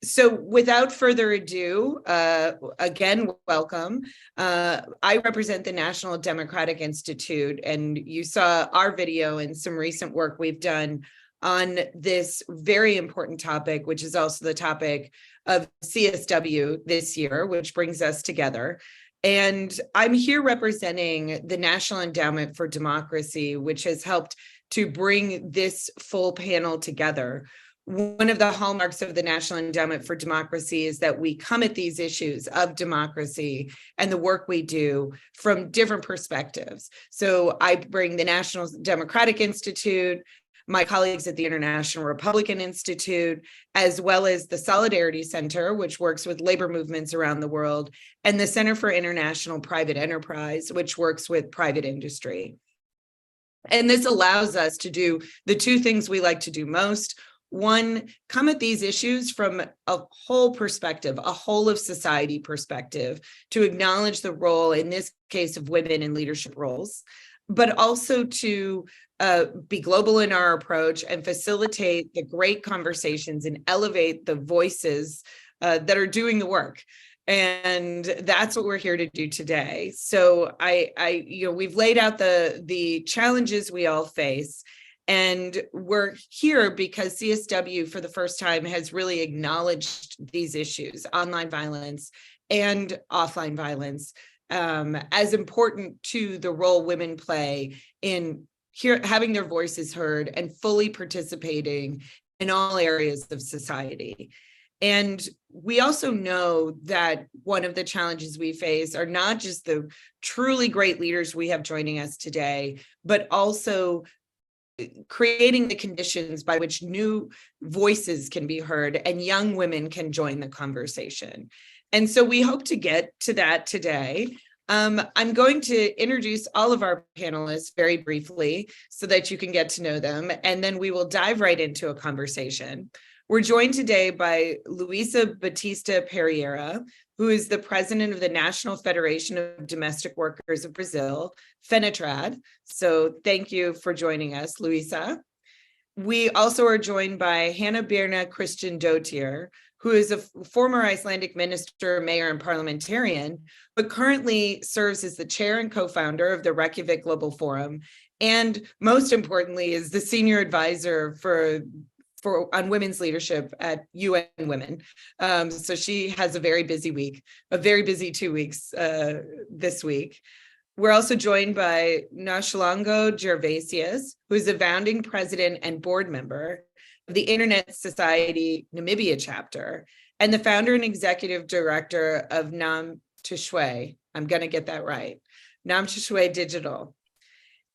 So without further ado, again, welcome. I represent the National Democratic Institute, and you saw our video and some recent work we've done on this very important topic, which is also the topic of CSW this year, which brings us together. And I'm here representing the National Endowment for Democracy, which has helped to bring this full panel together. One of the hallmarks of the National Endowment for Democracy is that we come at these issues of democracy and the work we do from different perspectives. So I bring the National Democratic Institute, my colleagues at the International Republican Institute, as well as the Solidarity Center, which works with labor movements around the world, and the Center for International Private Enterprise, which works with private industry. And this allows us to do the two things we like to do most. One, come at these issues from a whole perspective, a whole of society perspective, to acknowledge the role, in this case, of women in leadership roles, but also to be global in our approach and facilitate the great conversations and elevate the voices that are doing the work. And that's what we're here to do today. So we've laid out the challenges we all face. And we're here because CSW, for the first time, has really acknowledged these issues, online violence and offline violence, as important to the role women play in having their voices heard and fully participating in all areas of society. And we also know that one of the challenges we face are not just the truly great leaders we have joining us today, but also creating the conditions by which new voices can be heard and young women can join the conversation. And so we hope to get to that today. I'm going to introduce all of our panelists very briefly so that you can get to know them, and then we will dive right into a conversation. We're joined today by Luisa Batista Pereira, who is the president of the National Federation of Domestic Workers of Brazil, FENATRAD. So thank you for joining us, Luisa. We also are joined by Hannah Birna Christian Dotier, who is a former Icelandic minister, mayor, and parliamentarian, but currently serves as the chair and co-founder of the Reykjavik Global Forum, and most importantly is the senior advisor on women's leadership at UN Women. So she has a very busy week, a very busy 2 weeks this week. We're also joined by Nashlango Gervasius, who is a founding president and board member of the Internet Society Namibia chapter, and the founder and executive director of Nam Tshwe, I'm gonna get that right, Nam Tshwe Digital.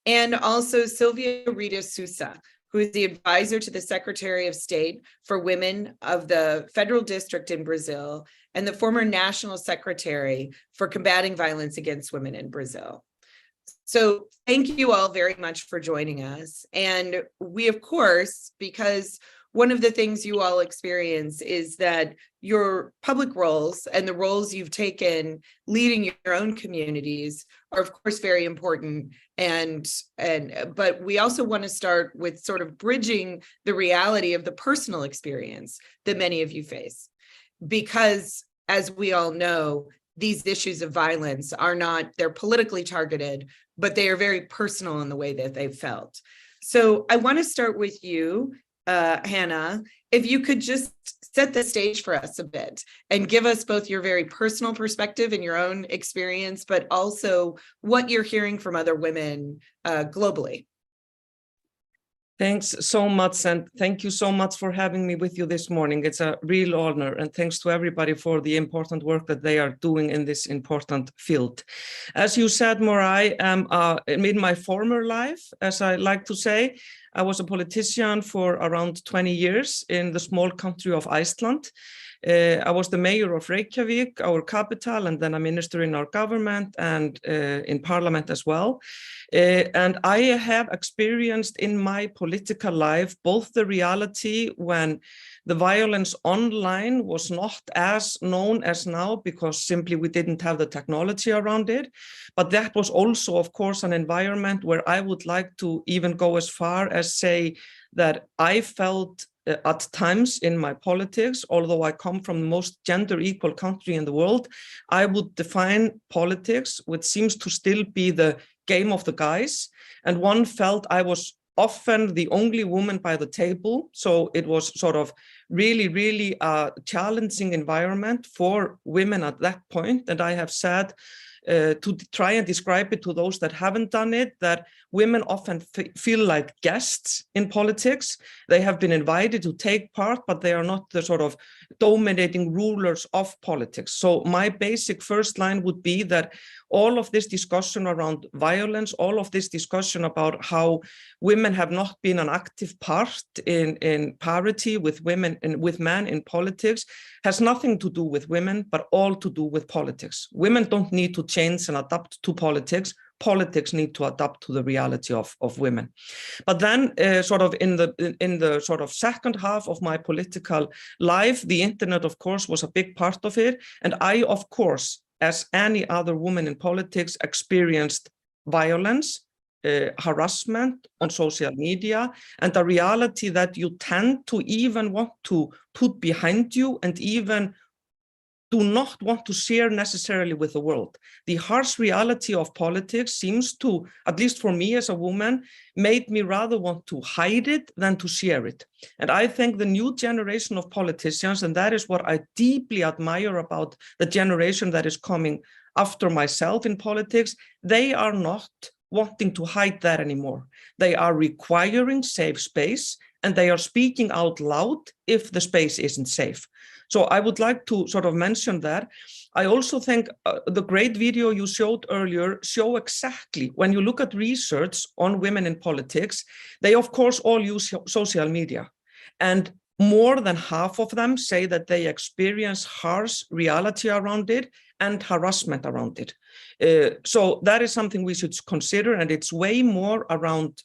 And also Silvia Rita Sousa, who is the advisor to the Secretary of State for Women of the Federal District in Brazil and the former National Secretary for Combating Violence Against Women in Brazil. So thank you all very much for joining us. And we, of course, because one of the things you all experience is that your public roles and the roles you've taken leading your own communities are, of course, very important. But we also want to start with sort of bridging the reality of the personal experience that many of you face. Because, as we all know, these issues of violence they're politically targeted, but they are very personal in the way that they've felt. So I want to start with you, Hannah, if you could just set the stage for us a bit and give us both your very personal perspective and your own experience, but also what you're hearing from other women globally. Thanks so much, and thank you so much for having me with you this morning. It's a real honor, and thanks to everybody for the important work that they are doing in this important field. As you said, Morai, in my former life, as I like to say, I was a politician for around 20 years in the small country of Iceland. I was the mayor of Reykjavik, our capital, and then a minister in our government and in parliament as well. And I have experienced in my political life both the reality when the violence online was not as known as now because simply we didn't have the technology around it. But that was also, of course, an environment where I would like to even go as far as say that I felt at times in my politics, although I come from the most gender equal country in the world, I would define politics, which seems to still be the game of the guys. And one felt I was often the only woman by the table. So it was sort of really a challenging environment for women at that point. And I have said, to try and describe it to those that haven't done it, that women often feel like guests in politics. They have been invited to take part, but they are not the sort of dominating rulers of politics. So my basic first line would be that all of this discussion around violence, all of this discussion about how women have not been an active part in parity with women and with men in politics has nothing to do with women, but all to do with politics. Women don't need to change and adapt to politics. Politics need to adapt to the reality of women. But then sort of in the sort of second half of my political life, the internet, of course, was a big part of it. And I, of course, as any other woman in politics, experienced violence, harassment on social media, and the reality that you tend to even want to put behind you and even do not want to share necessarily with the world. The harsh reality of politics seems to, at least for me as a woman, made me rather want to hide it than to share it. And I think the new generation of politicians, and that is what I deeply admire about the generation that is coming after myself in politics, they are not wanting to hide that anymore. They are requiring safe space, and they are speaking out loud if the space isn't safe. So I would like to sort of mention that. I also think the great video you showed earlier show exactly, when you look at research on women in politics, they of course all use social media. And more than half of them say that they experience harsh reality around it and harassment around it. So that is something we should consider, and it's way more around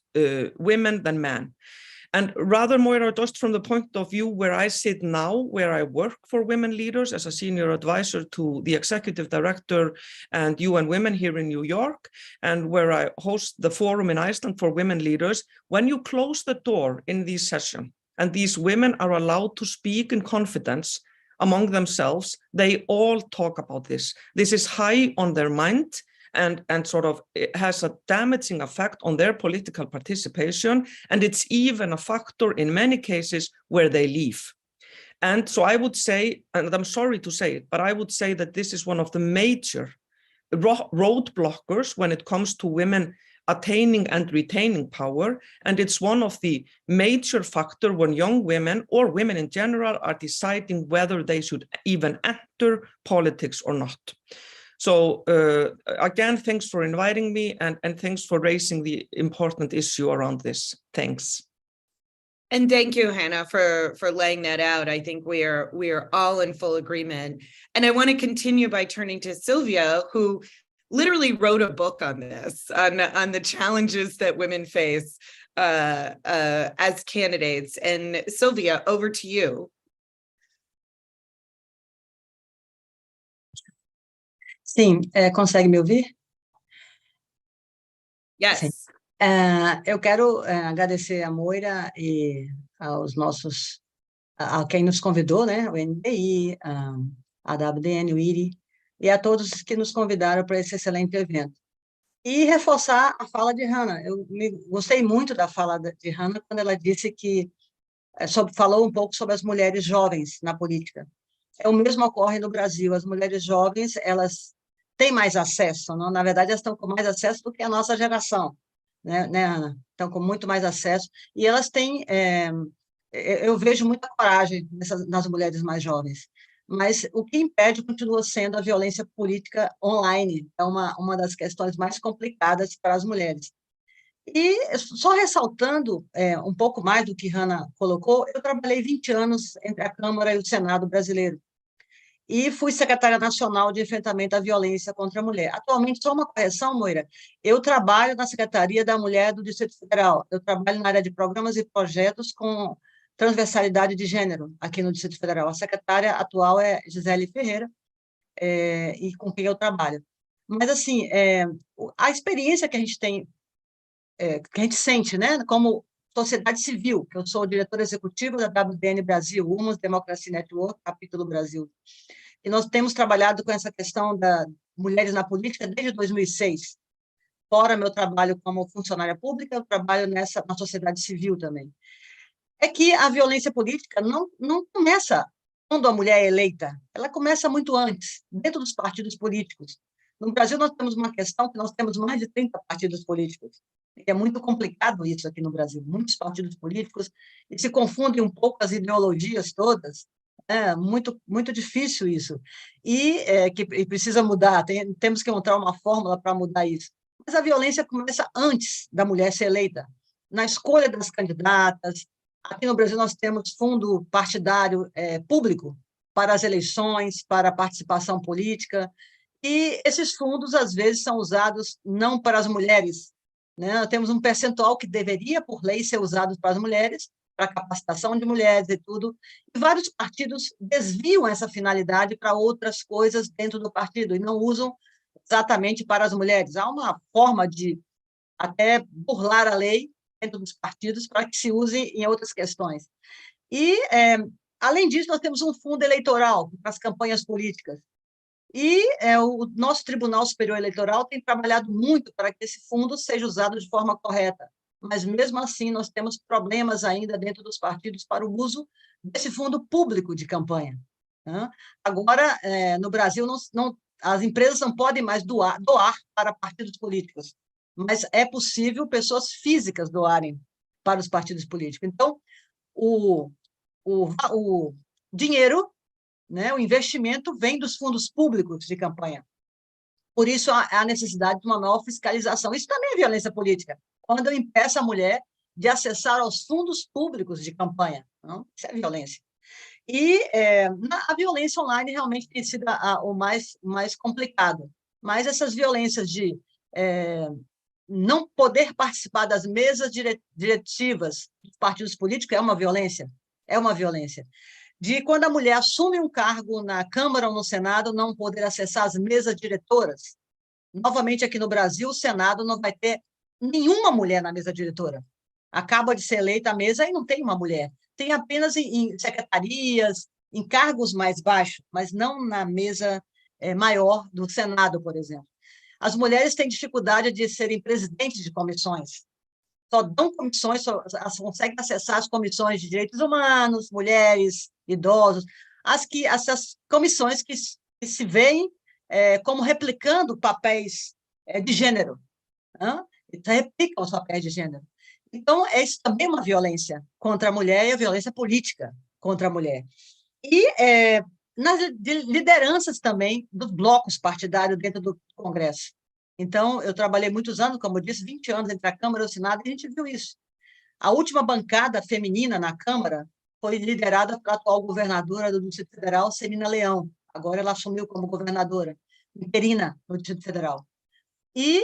women than men. And rather, Moira, just from the point of view where I sit now, where I work for women leaders as a senior advisor to the executive director and UN Women here in New York, and where I host the forum in Iceland for women leaders, when you close the door in these sessions and these women are allowed to speak in confidence among themselves, they all talk about this. This is high on their mind. And sort of it has a damaging effect on their political participation. And it's even a factor in many cases where they leave. And so I would say, and I'm sorry to say it, but I would say that this is one of the major roadblockers when it comes to women attaining and retaining power. And it's one of the major factors when young women or women in general are deciding whether they should even enter politics or not. So again, thanks for inviting me and thanks for raising the important issue around this. Thanks. And thank you, Hannah, for laying that out. I think we are all in full agreement. And I want to continue by turning to Sylvia, who literally wrote a book on this, on the challenges that women face as candidates. And Sylvia, over to you. Sim, consegue me ouvir? Yes. Sim. Eu quero agradecer a Moira e aos nossos, a quem nos convidou, né? O NDI, a WDN, o IRI, e a todos que nos convidaram para esse excelente evento. E reforçar a fala de Hannah. Eu gostei muito da fala de Hannah quando ela disse que falou um pouco sobre as mulheres jovens na política. O mesmo ocorre no Brasil. As mulheres jovens, elas têm mais acesso, não? Na verdade, elas estão com mais acesso do que a nossa geração, né, Ana? Estão com muito mais acesso, e elas têm, eu vejo muita coragem nas mulheres mais jovens, mas o que impede continua sendo a violência política online, é uma das questões mais complicadas para as mulheres. E só ressaltando um pouco mais do que Hannah colocou, eu trabalhei 20 anos entre a Câmara e o Senado brasileiro, e fui secretária nacional de enfrentamento à violência contra a mulher. Atualmente, só uma correção, Moira, eu trabalho na Secretaria da Mulher do Distrito Federal, eu trabalho na área de programas e projetos com transversalidade de gênero aqui no Distrito Federal. A secretária atual é Gisele Ferreira, e com quem eu trabalho. Mas, assim, a experiência que a gente tem, que a gente sente, né, como sociedade civil, que eu sou diretora executiva da WDN Brasil, Women's Democracy Network, capítulo Brasil. E nós temos trabalhado com essa questão da mulheres na política desde 2006. Fora meu trabalho como funcionária pública, eu trabalho na sociedade civil também. É que a violência política não começa quando a mulher é eleita, ela começa muito antes, dentro dos partidos políticos. No Brasil, nós temos uma questão que nós temos mais de 30 partidos políticos. E é muito complicado isso aqui no Brasil, muitos partidos políticos, e se confundem um pouco as ideologias todas. É muito difícil isso. E precisa mudar, temos que encontrar uma fórmula para mudar isso. Mas a violência começa antes da mulher ser eleita, na escolha das candidatas. Aqui no Brasil, nós temos fundo partidário público para as eleições, para a participação política, e esses fundos, às vezes, são usados não para as mulheres, né? Nós temos um percentual que deveria, por lei, ser usado para as mulheres, para a capacitação de mulheres e tudo, e vários partidos desviam essa finalidade para outras coisas dentro do partido, e não usam exatamente para as mulheres. Há uma forma de até burlar a lei dentro dos partidos para que se use em outras questões. E, além disso, nós temos um fundo eleitoral para as campanhas políticas. E o nosso Tribunal Superior Eleitoral tem trabalhado muito para que esse fundo seja usado de forma correta. Mas, mesmo assim, nós temos problemas ainda dentro dos partidos para o uso desse fundo público de campanha. Né? Agora, no Brasil, as empresas não podem mais doar para partidos políticos, mas é possível pessoas físicas doarem para os partidos políticos. Então, o dinheiro, né, o investimento vem dos fundos públicos de campanha. Por isso, há a necessidade de uma maior fiscalização. Isso também é violência política, quando eu impeço a mulher de acessar aos fundos públicos de campanha. Não? Isso é violência. E a violência online realmente tem sido o mais complicado. Mas essas violências de não poder participar das mesas diretivas dos partidos políticos é uma violência. É uma violência. De quando a mulher assume um cargo na Câmara ou no Senado, não poder acessar as mesas diretoras. Novamente, aqui no Brasil, o Senado não vai ter nenhuma mulher na mesa diretora. Acaba de ser eleita a mesa e não tem uma mulher. Tem apenas em secretarias, em cargos mais baixos, mas não na mesa maior do Senado, por exemplo. As mulheres têm dificuldade de serem presidentes de comissões. Só dão comissões, só conseguem acessar as comissões de direitos humanos, mulheres, idosos, essas comissões que se veem como replicando papéis de gênero, né? Replicam os papéis de gênero. Então, isso também é uma violência contra a mulher e a violência política contra a mulher. E nas lideranças também dos blocos partidários dentro do Congresso. Então, eu trabalhei muitos anos, como eu disse, 20 anos entre a Câmara e o Senado, e a gente viu isso. A última bancada feminina na Câmara foi liderada pela atual governadora do Distrito Federal, Celina Leão. Agora ela assumiu como governadora interina no Distrito Federal. E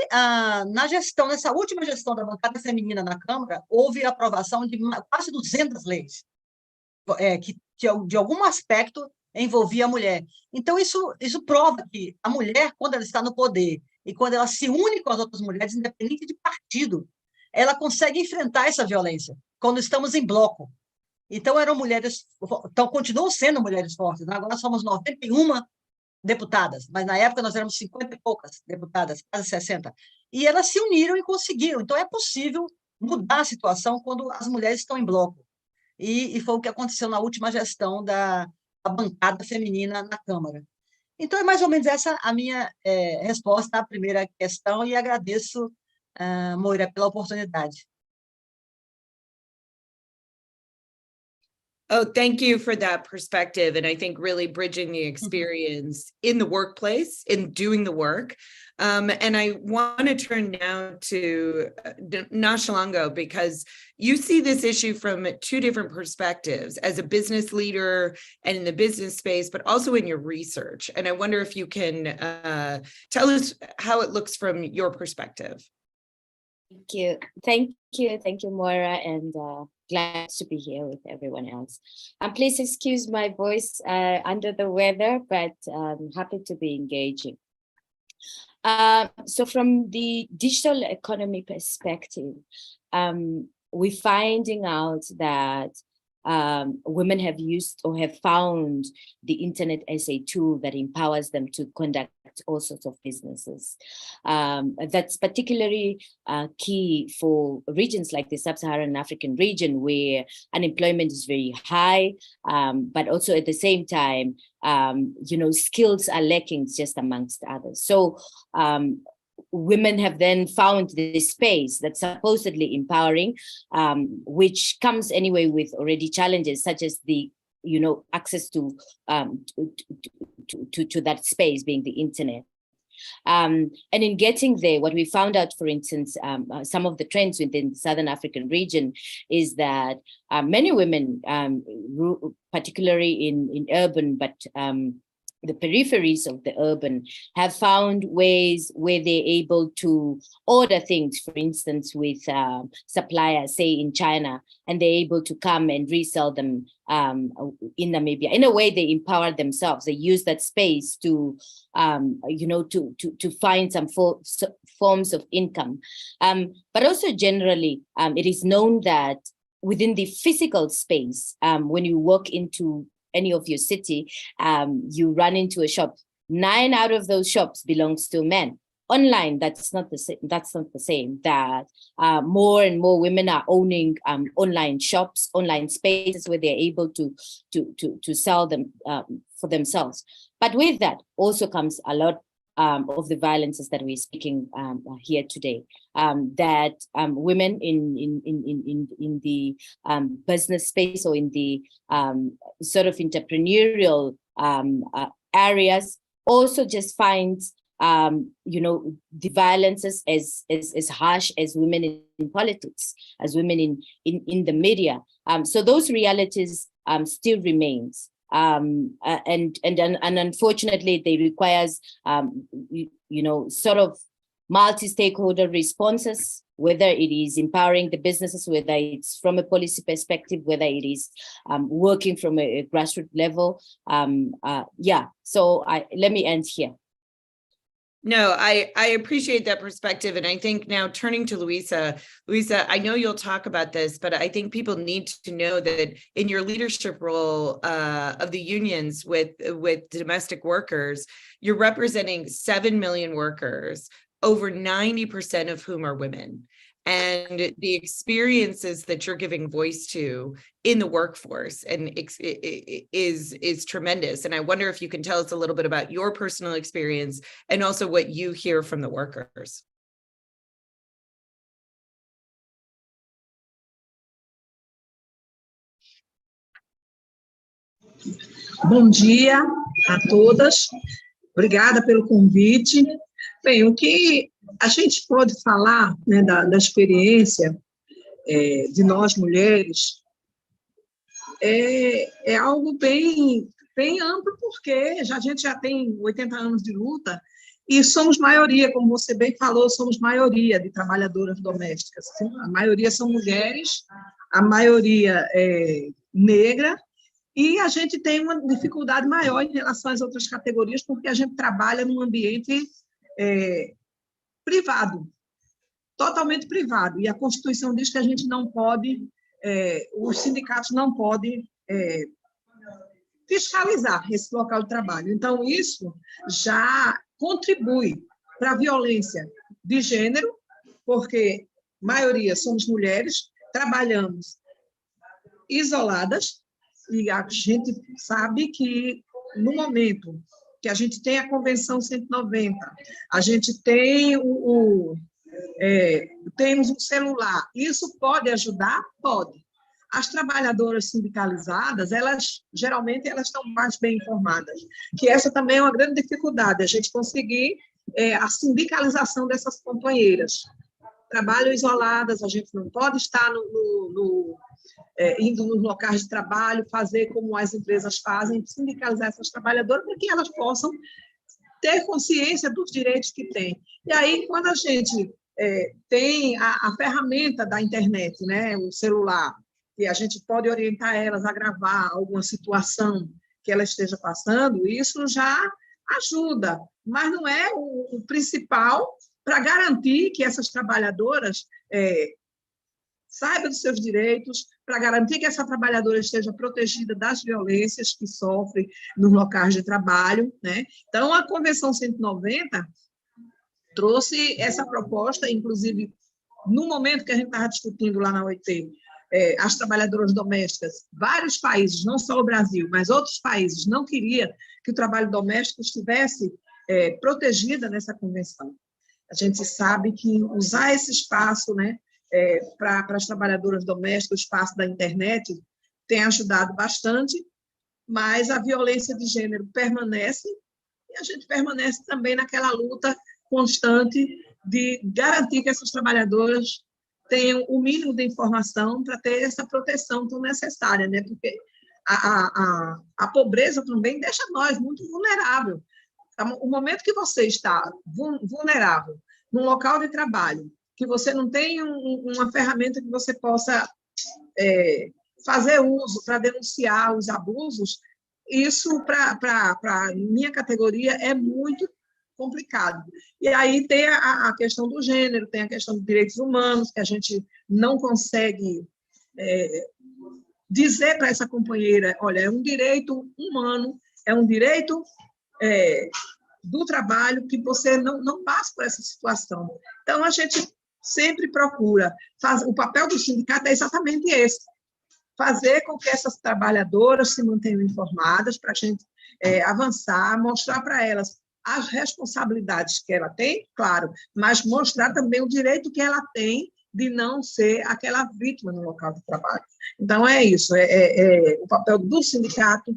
nessa última gestão da bancada feminina na Câmara, houve a aprovação de quase 200 leis que de algum aspecto envolvia a mulher. Então, isso prova que a mulher, quando ela está no poder e quando ela se une com as outras mulheres, independente de partido, ela consegue enfrentar essa violência, quando estamos em bloco. Então, eram mulheres, então continuam sendo mulheres fortes, né? Agora somos 91 deputadas, mas na época nós éramos 50 e poucas deputadas, quase 60. E elas se uniram e conseguiram. Então, é possível mudar a situação quando as mulheres estão em bloco. E foi o que aconteceu na última gestão da bancada feminina na Câmara. Então, é mais ou menos essa a minha resposta à primeira questão, e agradeço, Moira, pela oportunidade. Oh, thank you for that perspective. And I think really bridging the experience in the workplace, in doing the work. And I want to turn now to Nashalango, because you see this issue from two different perspectives, as a business leader and in the business space, but also in your research. And I wonder if you can tell us how it looks from your perspective. Thank you, Moira, and glad to be here with everyone else. Please excuse my voice, under the weather, but I'm happy to be engaging. So from the digital economy perspective, we're finding out that women have used or have found the internet as a tool that empowers them to conduct all sorts of businesses. That's particularly key for regions like the Sub-Saharan African region, where unemployment is very high, but also at the same time, skills are lacking just amongst others. So women have then found this space that's supposedly empowering, which comes anyway with already challenges such as the access to that space being the internet. And in getting there, what we found out, for instance, some of the trends within the Southern African region is that many women, particularly in urban, but the peripheries of the urban, have found ways where they're able to order things, for instance, with suppliers, say in China, and they're able to come and resell them in Namibia. In a way, they empower themselves. They use that space to, to find some forms of income. But also generally, it is known that within the physical space, when you walk into any of your city, you run into a shop, 9 out of those shops belongs to men. Online, that's not the same. That more and more women are owning online shops, online spaces where they're able to sell them for themselves. But with that also comes a lot of the violences that we're speaking here today. That women in the business space or in the sort of entrepreneurial areas also just find the violences as harsh as women in politics, as women in the media. So those realities still remains. And unfortunately, they requires sort of multi-stakeholder responses, whether it is empowering the businesses, whether it's from a policy perspective, whether it is working from a grassroots level. So let me end here. No, I appreciate that perspective. And I think now turning to Luisa, I know you'll talk about this, but I think people need to know that in your leadership role of the unions with domestic workers, you're representing 7 million workers, over 90% of whom are women. And the experiences that you're giving voice to in the workforce is tremendous. And I wonder if you can tell us a little bit about your personal experience and also what you hear from the workers. Bom dia a todas. Obrigada pelo convite. Bem, o que a gente pode falar, né, da experiência de nós mulheres é algo bem amplo, porque a gente já tem 80 anos de luta e somos maioria, como você bem falou, somos maioria de trabalhadoras domésticas. A maioria são mulheres, a maioria é negra, e a gente tem uma dificuldade maior em relação às outras categorias, porque a gente trabalha num ambiente privado, totalmente privado, e a Constituição diz que a gente não pode, os sindicatos não podem fiscalizar esse local de trabalho. Então, isso já contribui para a violência de gênero, porque a maioria somos mulheres, trabalhamos isoladas, e a gente sabe que no momento que a gente tem a Convenção 190, a gente tem temos um celular, isso pode ajudar? Pode. As trabalhadoras sindicalizadas, geralmente elas estão mais bem informadas, que essa também é uma grande dificuldade, a gente conseguir a sindicalização dessas companheiras. Trabalham isoladas, a gente não pode estar indo nos locais de trabalho, fazer como as empresas fazem, sindicalizar essas trabalhadoras para que elas possam ter consciência dos direitos que têm. E aí, quando a gente tem a ferramenta da internet, né, o celular, que a gente pode orientar elas a gravar alguma situação que ela esteja passando, isso já ajuda, mas não é o principal para garantir que essas trabalhadoras saiba dos seus direitos, para garantir que essa trabalhadora esteja protegida das violências que sofre nos locais de trabalho, né? Então, a Convenção 190 trouxe essa proposta, inclusive, no momento que a gente estava discutindo lá na OIT, as trabalhadoras domésticas, vários países, não só o Brasil, mas outros países, não queriam que o trabalho doméstico estivesse protegida nessa convenção. A gente sabe que usar esse espaço, né, para as trabalhadoras domésticas, o espaço da internet, tem ajudado bastante, mas a violência de gênero permanece, e a gente permanece também naquela luta constante de garantir que essas trabalhadoras tenham o mínimo de informação para ter essa proteção tão necessária, né? Porque a pobreza também deixa nós muito vulneráveis. O momento que você está vulnerável num local de trabalho, que você não tem uma ferramenta que você possa fazer uso para denunciar os abusos, isso, para minha categoria, é muito complicado. E aí tem a questão do gênero, tem a questão dos direitos humanos, que a gente não consegue dizer para essa companheira, olha, é um direito humano, é um direito do trabalho que você não passe por essa situação. Então, a gente sempre procura, o papel do sindicato é exatamente esse, fazer com que essas trabalhadoras se mantenham informadas, para a gente avançar, mostrar para elas as responsabilidades que ela tem, claro, mas mostrar também o direito que ela tem de não ser aquela vítima no local de trabalho. Então, é isso, o papel do sindicato,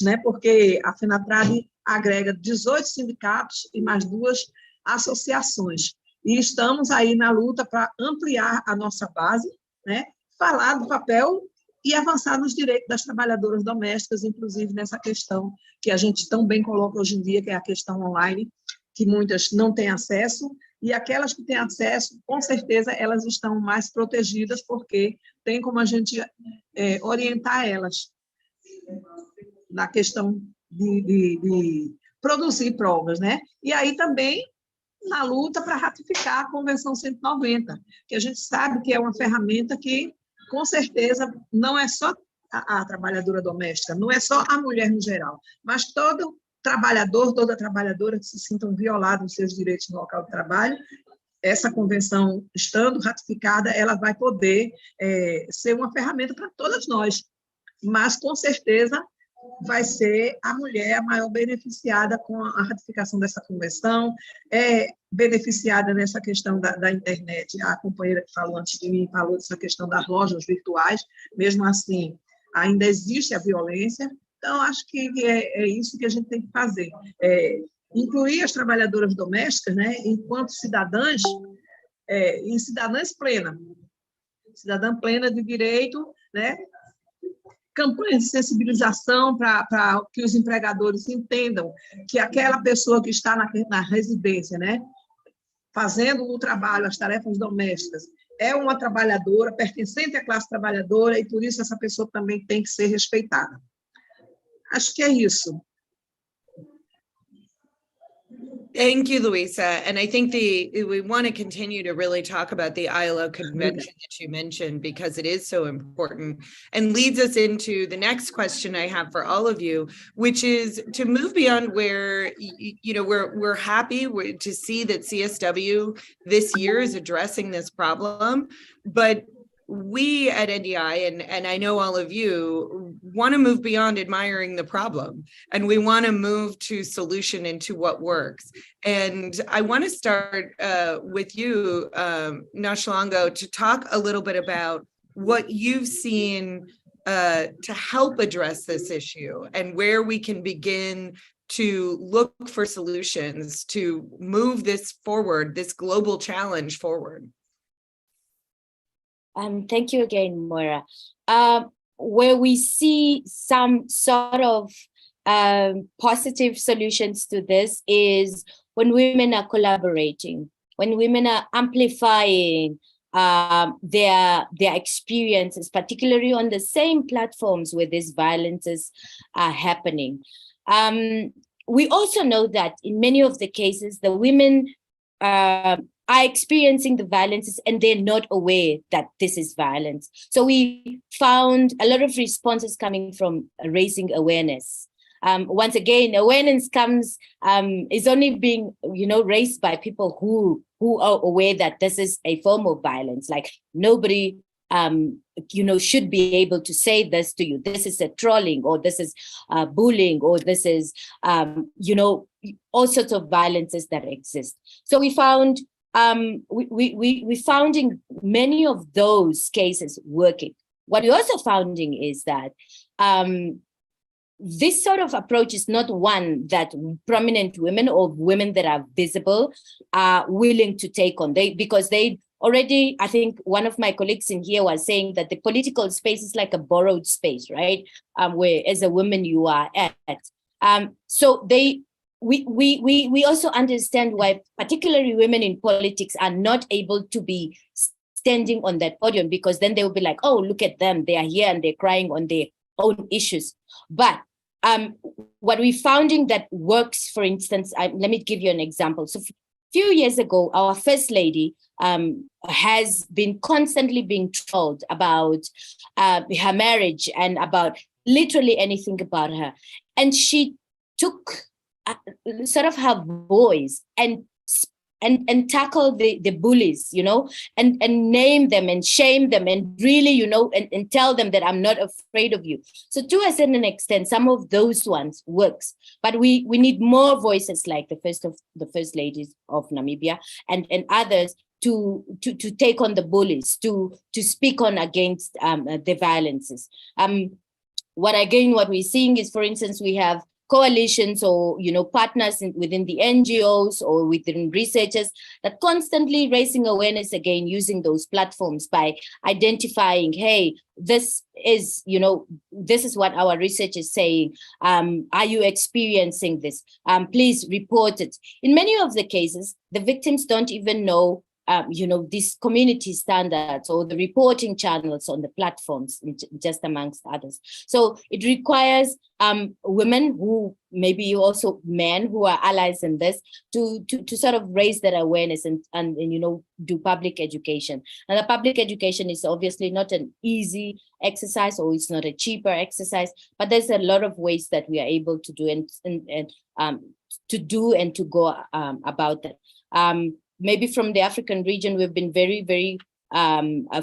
né, porque a FENATRAD agrega 18 sindicatos e mais 2 associações. E estamos aí na luta para ampliar a nossa base, né, falar do papel e avançar nos direitos das trabalhadoras domésticas, inclusive nessa questão que a gente tão bem coloca hoje em dia, que é a questão online, que muitas não têm acesso, e aquelas que têm acesso, com certeza, elas estão mais protegidas, porque tem como a gente orientar elas na questão de produzir provas, né? E aí também na luta para ratificar a Convenção 190, que a gente sabe que é uma ferramenta que, com certeza, não é só a trabalhadora doméstica, não é só a mulher no geral, mas todo trabalhador, toda trabalhadora que se sintam violados os seus direitos no local de trabalho, essa convenção, estando ratificada, ela vai poder ser uma ferramenta para todas nós, mas, com certeza, vai ser a mulher a maior beneficiada com a ratificação dessa convenção, beneficiada nessa questão da internet. A companheira que falou antes de mim falou dessa questão das lojas virtuais, mesmo assim, ainda existe a violência, então, acho que é isso que a gente tem que fazer, incluir as trabalhadoras domésticas, né, enquanto cidadãs, em cidadãs plena, cidadã plena de direito, né, campanhas de sensibilização para que os empregadores entendam que aquela pessoa que está na residência, né, fazendo o trabalho, as tarefas domésticas, é uma trabalhadora, pertencente à classe trabalhadora, e por isso essa pessoa também tem que ser respeitada. Acho que é isso. Thank you, Luisa. And I think we want to continue to really talk about the ILO convention that you mentioned, because it is so important, and leads us into the next question I have for all of you, which is to move beyond where, we're happy to see that CSW this year is addressing this problem, but we at NDI, and I know all of you, want to move beyond admiring the problem, and we want to move to solution and to what works. And I want to start with you, Nashlango, to talk a little bit about what you've seen to help address this issue, and where we can begin to look for solutions to move this forward, this global challenge forward. Thank you again, Moira. Where we see some sort of positive solutions to this is when women are collaborating, when women are amplifying their experiences, particularly on the same platforms where these violences are happening. We also know that in many of the cases, the women are are experiencing the violences and they're not aware that this is violence. So we found a lot of responses coming from raising awareness. Once again, awareness is only being, raised by people who are aware that this is a form of violence. Like nobody, should be able to say this to you. This is a trolling, or this is bullying, or this is, all sorts of violences that exist. So we found, we founding many of those cases working. What we're also founding is that this sort of approach is not one that prominent women or women that are visible are willing to take on. Because they already, I think one of my colleagues in here was saying that the political space is like a borrowed space, right? Where as a woman you are at. So we also understand why particularly women in politics are not able to be standing on that podium, because then they will be like, oh, look at them, they are here and they're crying on their own issues. But what we founding that works, for instance, let me give you an example. So a few years ago, our first lady has been constantly being trolled about her marriage and about literally anything about her. And she took sort of her voice and tackle the bullies, and name them and shame them and really, and tell them that I'm not afraid of you. So to a certain extent, some of those ones works, but we need more voices like the first ladies of Namibia and others to take on the bullies, to speak on against the violences. What we're seeing is, for instance, we have coalitions or partners within the NGOs or within researchers that constantly raising awareness again, using those platforms by identifying, hey, this is what our research is saying. Are you experiencing this? Please report it. In many of the cases, the victims don't even know these community standards or the reporting channels on the platforms, just amongst others. So it requires women who maybe also men who are allies in this to sort of raise that awareness and do public education. And the public education is obviously not an easy exercise, or it's not a cheaper exercise, but there's a lot of ways that we are able to do and to go about that. Maybe from the African region, we've been very, very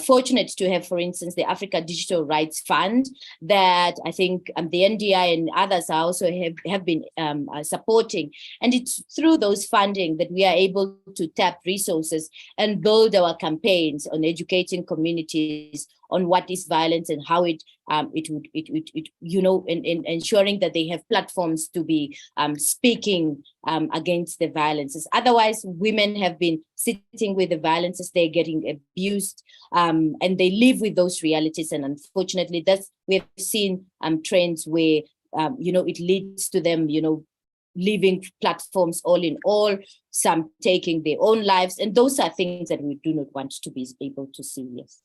fortunate to have, for instance, the Africa Digital Rights Fund that I think the NDI and others also have been supporting. And it's through those funding that we are able to tap resources and build our campaigns on educating communities on what is violence and how it ensuring that they have platforms to be speaking against the violences. Otherwise, women have been sitting with the violences, they're getting abused, and they live with those realities. And unfortunately, we've seen trends where it leads to them, leaving platforms all in all, some taking their own lives, and those are things that we do not want to be able to see. Yes.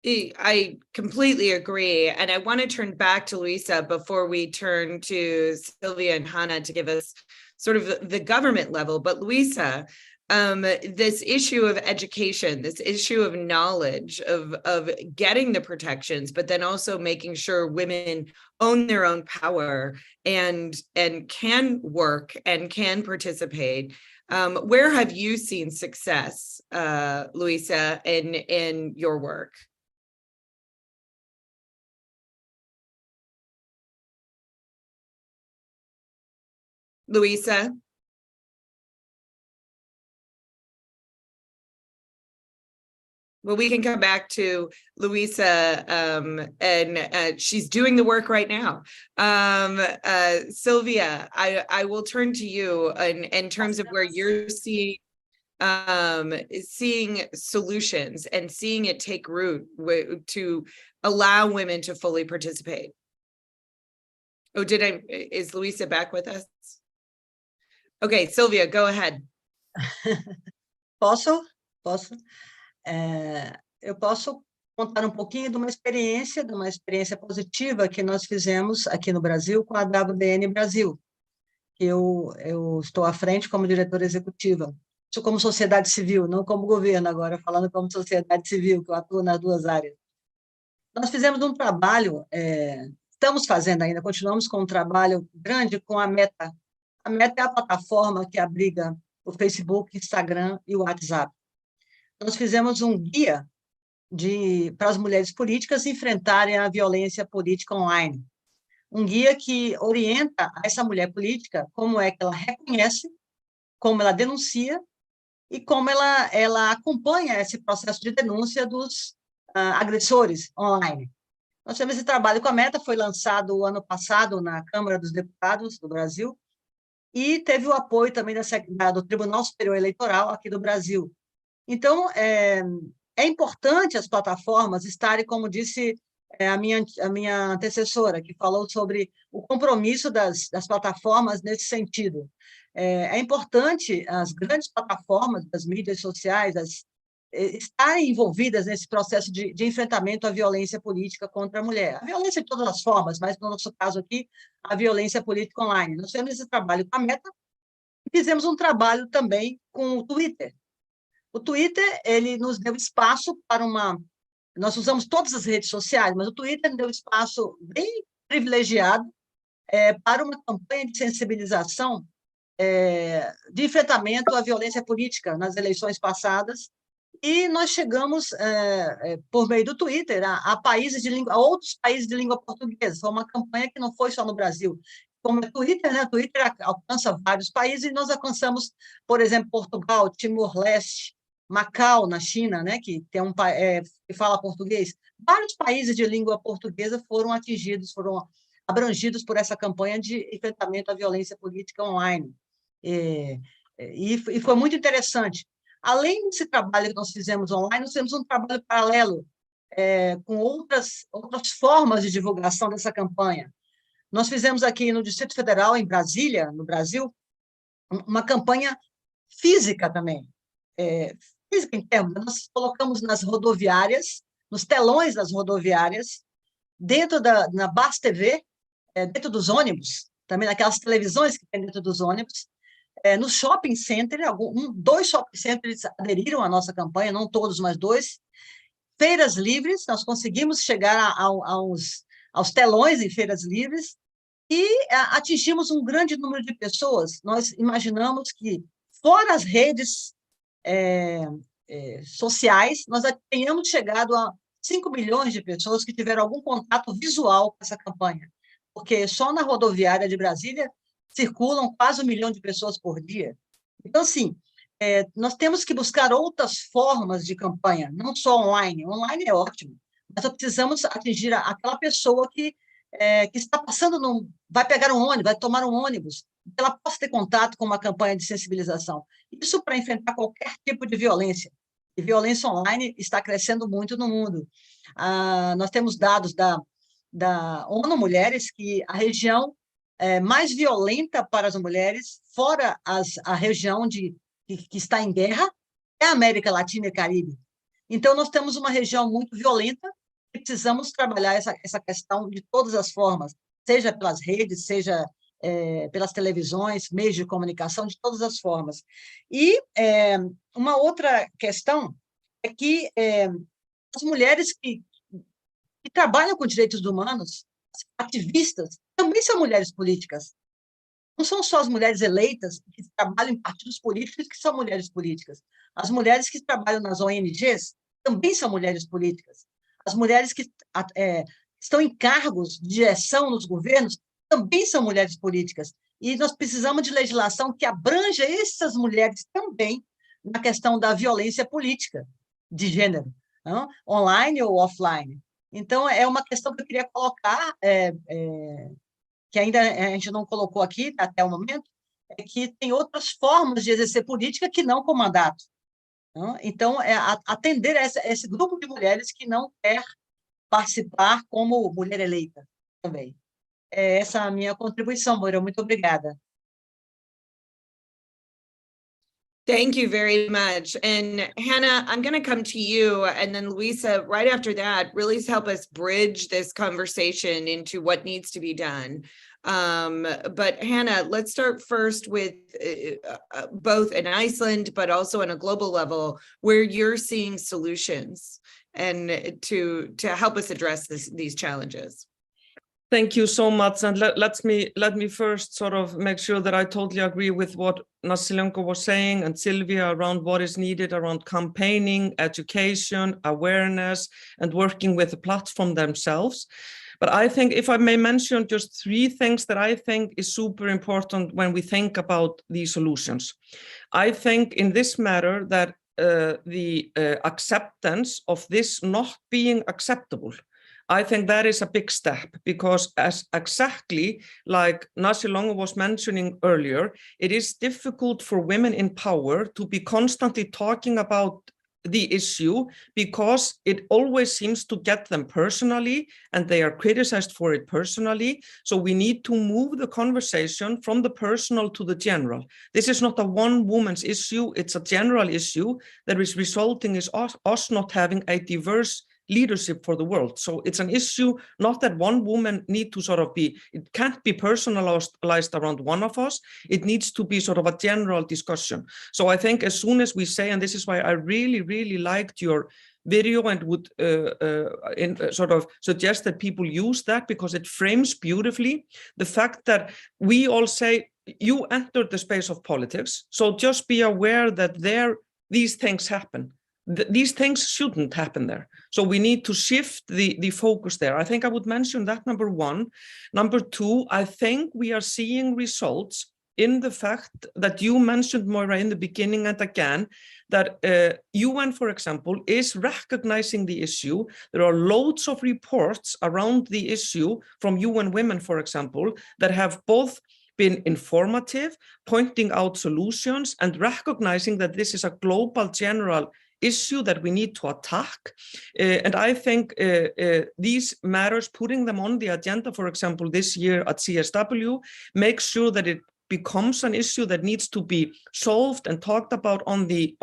I completely agree. And I want to turn back to Luisa before we turn to Sylvia and Hannah to give us sort of the government level. But Luisa, this issue of education, this issue of knowledge, of getting the protections, but then also making sure women own their own power and can work and can participate. Where have you seen success, Luisa, in your work? Luisa? Well, we can come back to Luisa, and she's doing the work right now. Sylvia, I will turn to you in terms of where you're seeing solutions and seeing it take root to allow women to fully participate. Oh, is Luisa back with us? Okay, Sylvia, go ahead. Posso? Eu posso contar pouquinho de uma experiência positiva que nós fizemos aqui no Brasil com a WDN Brasil, que eu estou à frente como diretora executiva. como sociedade civil, não como governo agora, falando como sociedade civil, que eu atuo nas duas áreas. Nós fizemos um trabalho, estamos fazendo ainda, continuamos com um trabalho grande com a Meta. A Meta é a plataforma que abriga o Facebook, Instagram e o WhatsApp. Nós fizemos um guia para as mulheres políticas enfrentarem a violência política online. Um guia que orienta essa mulher política como é que ela reconhece, como ela denuncia e como ela acompanha esse processo de denúncia dos agressores online. Nós temos esse trabalho com a Meta, foi lançado o ano passado na Câmara dos Deputados do Brasil e teve o apoio também do Tribunal Superior Eleitoral aqui do Brasil. Então, é importante as plataformas estarem, como disse a minha antecessora, que falou sobre o compromisso das plataformas nesse sentido. É importante as grandes plataformas das mídias sociais estarem envolvidas nesse processo de enfrentamento à violência política contra a mulher. A violência de todas as formas, mas no nosso caso aqui, a violência política online. Nós fizemos esse trabalho com a Meta e fizemos um trabalho também com o Twitter. O Twitter, ele nos deu espaço para nós usamos todas as redes sociais, mas o Twitter deu espaço bem privilegiado para uma campanha de sensibilização de enfrentamento à violência política nas eleições passadas, e nós chegamos, por meio do Twitter, a outros países de língua portuguesa. Foi uma campanha que não foi só no Brasil. Como é Twitter, né? O Twitter alcança vários países, e nós alcançamos, por exemplo, Portugal, Timor-Leste, Macau, na China, né, que tem que fala português. Vários países de língua portuguesa foram abrangidos por essa campanha de enfrentamento à violência política online. E foi muito interessante. Além desse trabalho que nós fizemos online, nós fizemos um trabalho paralelo com outras formas de divulgação dessa campanha. Nós fizemos aqui no Distrito Federal, em Brasília, no Brasil, uma campanha física também. Física em termos, nós colocamos nas rodoviárias, nos telões das rodoviárias, na Bas TV, dentro dos ônibus, também naquelas televisões que tem dentro dos ônibus, no shopping center, dois shopping centers aderiram à nossa campanha, não todos, mas dois. Feiras livres, nós conseguimos chegar aos telões em feiras livres e atingimos um grande número de pessoas. Nós imaginamos que, fora as redes sociais, nós tenhamos chegado a 5 milhões de pessoas que tiveram algum contato visual com essa campanha, porque só na rodoviária de Brasília circulam quase 1 milhão de pessoas por dia. Então, assim, nós temos que buscar outras formas de campanha, não só online. Online é ótimo, mas nós precisamos atingir aquela pessoa que está passando, vai pegar um ônibus, vai tomar um ônibus, que ela possa ter contato com uma campanha de sensibilização. Isso para enfrentar qualquer tipo de violência. E violência online está crescendo muito no mundo. Nós temos dados da ONU Mulheres que a região mais violenta para as mulheres, fora a região que está em guerra, é a América Latina e Caribe. Então, nós temos uma região muito violenta e precisamos trabalhar essa questão de todas as formas, seja pelas redes, seja pelas televisões, meios de comunicação, de todas as formas. E uma outra questão é que as mulheres que trabalham com direitos humanos, ativistas, também são mulheres políticas. Não são só as mulheres eleitas que trabalham em partidos políticos que são mulheres políticas. As mulheres que trabalham nas ONGs também são mulheres políticas. As mulheres que estão em cargos de direção nos governos também são mulheres políticas. E nós precisamos de legislação que abranja essas mulheres também na questão da violência política de gênero, não? Online ou offline. Então, é uma questão que eu queria colocar, que ainda a gente não colocou aqui até o momento, é que tem outras formas de exercer política que não com mandato. Não? Então, atender esse grupo de mulheres que não quer participar como mulher eleita também. Essa é a minha contribuição, Moira. Muito obrigada. Thank you very much. And Hannah, I'm going to come to you, and then Luisa, right after that, really help us bridge this conversation into what needs to be done. But Hannah, let's start first with both in Iceland, but also on a global level, where you're seeing solutions and to help us address these challenges. Thank you so much, and let me first sort of make sure that I totally agree with what Nasilenko was saying and Sylvia around what is needed around campaigning, education, awareness, and working with the platform themselves. But I think if I may mention just 3 things that I think is super important when we think about these solutions. I think in this matter that the acceptance of this not being acceptable, I think that is a big step, because as exactly like Nasilenko was mentioning earlier, it is difficult for women in power to be constantly talking about the issue because it always seems to get them personally and they are criticized for it personally. So we need to move the conversation from the personal to the general. This is not a one woman's issue, it's a general issue that is resulting in us not having a diverse leadership for the world. So it's an issue, not that one woman need to sort of be, it can't be personalized around one of us. It needs to be sort of a general discussion. So I think as soon as we say, and this is why I really liked your video and would sort of suggest that people use that, because it frames beautifully the fact that we all say, you entered the space of politics, so just be aware that these things happen. These things shouldn't happen there. So we need to shift the focus there. I think I would mention that, number 1. Number 2, I think we are seeing results in the fact that you mentioned, Moira, in the beginning and again, that UN, for example, is recognizing the issue. There are loads of reports around the issue from UN Women, for example, that have both been informative, pointing out solutions and recognizing that this is a global general issue that we need to attack. And I think these matters, putting them on the agenda, for example, this year at CSW, makes sure that it becomes an issue that needs to be solved and talked about on the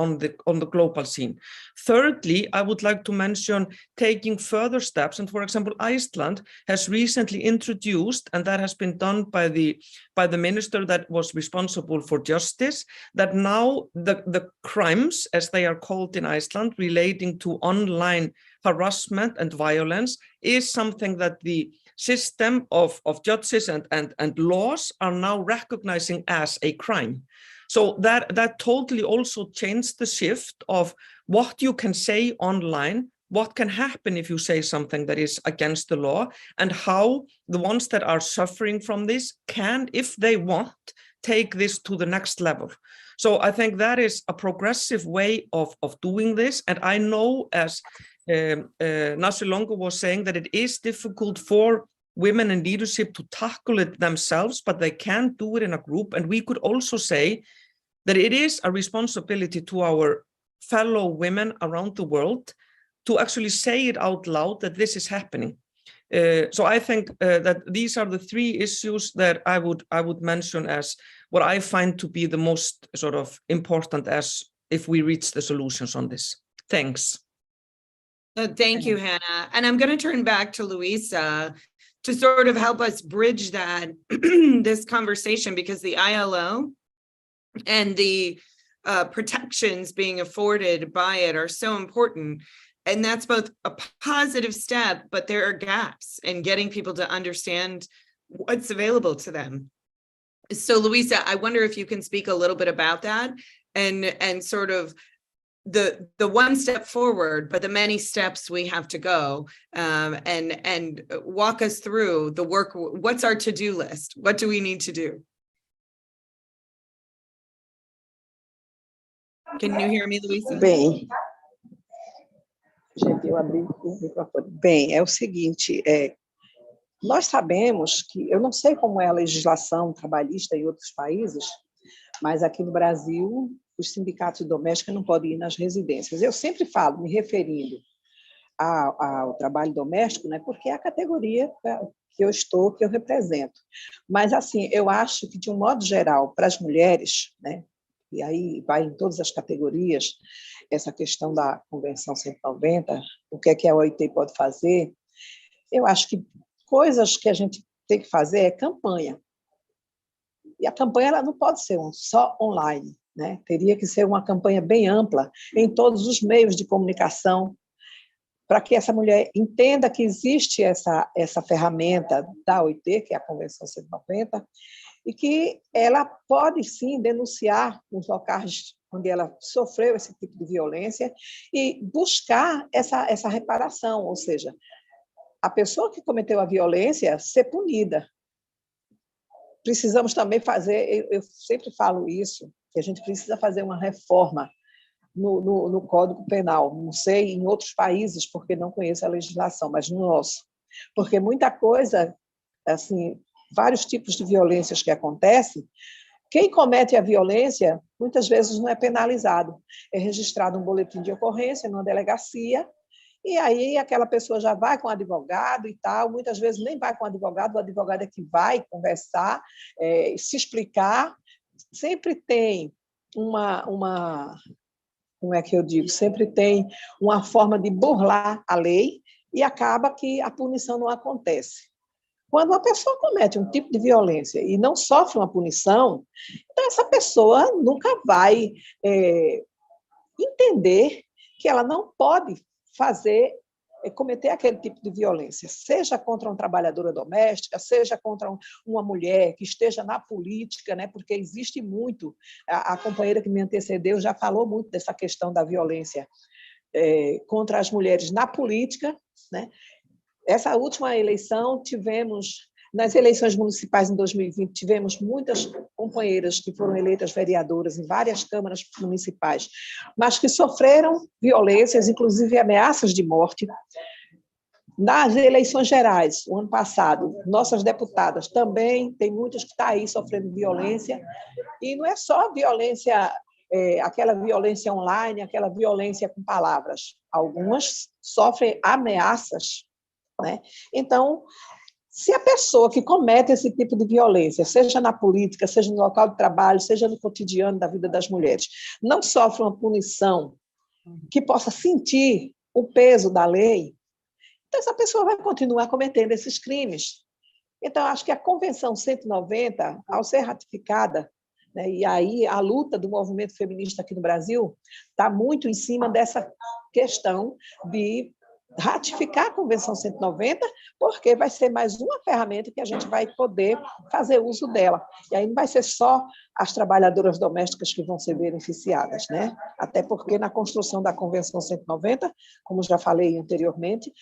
global scene. Thirdly, I would like to mention taking further steps. And for example, Iceland has recently introduced, and that has been done by the minister that was responsible for justice, that now the crimes, as they are called in Iceland, relating to online harassment and violence, is something that the system of judges and laws are now recognizing as a crime. So that totally also changed the shift of what you can say online, what can happen if you say something that is against the law, and how the ones that are suffering from this can, if they want, take this to the next level. So I think that is a progressive way of doing this. And I know, as Nasilenko was saying, that it is difficult for women in leadership to tackle it themselves, but they can do it in a group. And we could also say that it is a responsibility to our fellow women around the world to actually say it out loud that this is happening. So I think that these are the 3 issues that I would mention as what I find to be the most sort of important as if we reach the solutions on this. Thanks. Thank you, Hannah. And I'm going to turn back to Luisa to sort of help us bridge that this conversation, because the ILO and the protections being afforded by it are so important. And that's both a positive step, but there are gaps in getting people to understand what's available to them. So Luisa, I wonder if you can speak a little bit about that and sort of the one step forward, but the many steps we have to go, and walk us through the work. What's our to-do list? What do we need to do? Can you hear me, Luisa? Bem, gente, eu abri o microfone. Bem, é o seguinte, nós sabemos que, eu não sei como é a legislação trabalhista em outros países, mas aqui no Brasil, os sindicatos domésticos não podem ir nas residências. Eu sempre falo, me referindo ao trabalho doméstico, né, porque é a categoria que eu estou, que eu represento. Mas, assim, eu acho que, de um modo geral, para as mulheres, né, e aí vai em todas as categorias, essa questão da Convenção 190, o que é que a OIT pode fazer, eu acho que coisas que a gente tem que fazer é campanha. E a campanha ela não pode ser só online, né? Teria que ser uma campanha bem ampla em todos os meios de comunicação, para que essa mulher entenda que existe essa ferramenta da OIT, que é a Convenção 190, e que ela pode, sim, denunciar os locais onde ela sofreu esse tipo de violência e buscar essa reparação, ou seja, a pessoa que cometeu a violência ser punida. Precisamos também fazer, eu sempre falo isso, que a gente precisa fazer uma reforma no Código Penal. Não sei em outros países, porque não conheço a legislação, mas no nosso. Porque muita coisa, assim, vários tipos de violências que acontecem, quem comete a violência, muitas vezes não é penalizado. É registrado um boletim de ocorrência numa delegacia, e aí aquela pessoa já vai com o advogado e tal, muitas vezes nem vai com o advogado é que vai conversar, se explicar. Sempre tem como é que eu digo? Sempre tem uma forma de burlar a lei e acaba que a punição não acontece. Quando uma pessoa comete um tipo de violência e não sofre uma punição, então essa pessoa nunca vai entender que ela não pode cometer aquele tipo de violência, seja contra uma trabalhadora doméstica, seja contra uma mulher que esteja na política, né? Porque existe muito, a companheira que me antecedeu já falou muito dessa questão da violência contra as mulheres na política, né? Essa última eleição nas eleições municipais em 2020, tivemos muitas companheiras que foram eleitas vereadoras em várias câmaras municipais, mas que sofreram violências, inclusive ameaças de morte. Nas eleições gerais, o ano passado, nossas deputadas também, tem muitas que estão aí sofrendo violência, e não é só violência, aquela violência online, aquela violência com palavras. Algumas sofrem ameaças, né? Então, se a pessoa que comete esse tipo de violência, seja na política, seja no local de trabalho, seja no cotidiano da vida das mulheres, não sofre uma punição que possa sentir o peso da lei, então essa pessoa vai continuar cometendo esses crimes. Então, acho que a Convenção 190, ao ser ratificada, né, e aí a luta do movimento feminista aqui no Brasil está muito em cima dessa questão de ratificar a Convenção 190, porque vai ser mais uma ferramenta que a gente vai poder fazer uso dela. E aí não vai ser só as trabalhadoras domésticas que vão ser beneficiadas, né? Até porque na construção da Convenção 190, como já falei anteriormente,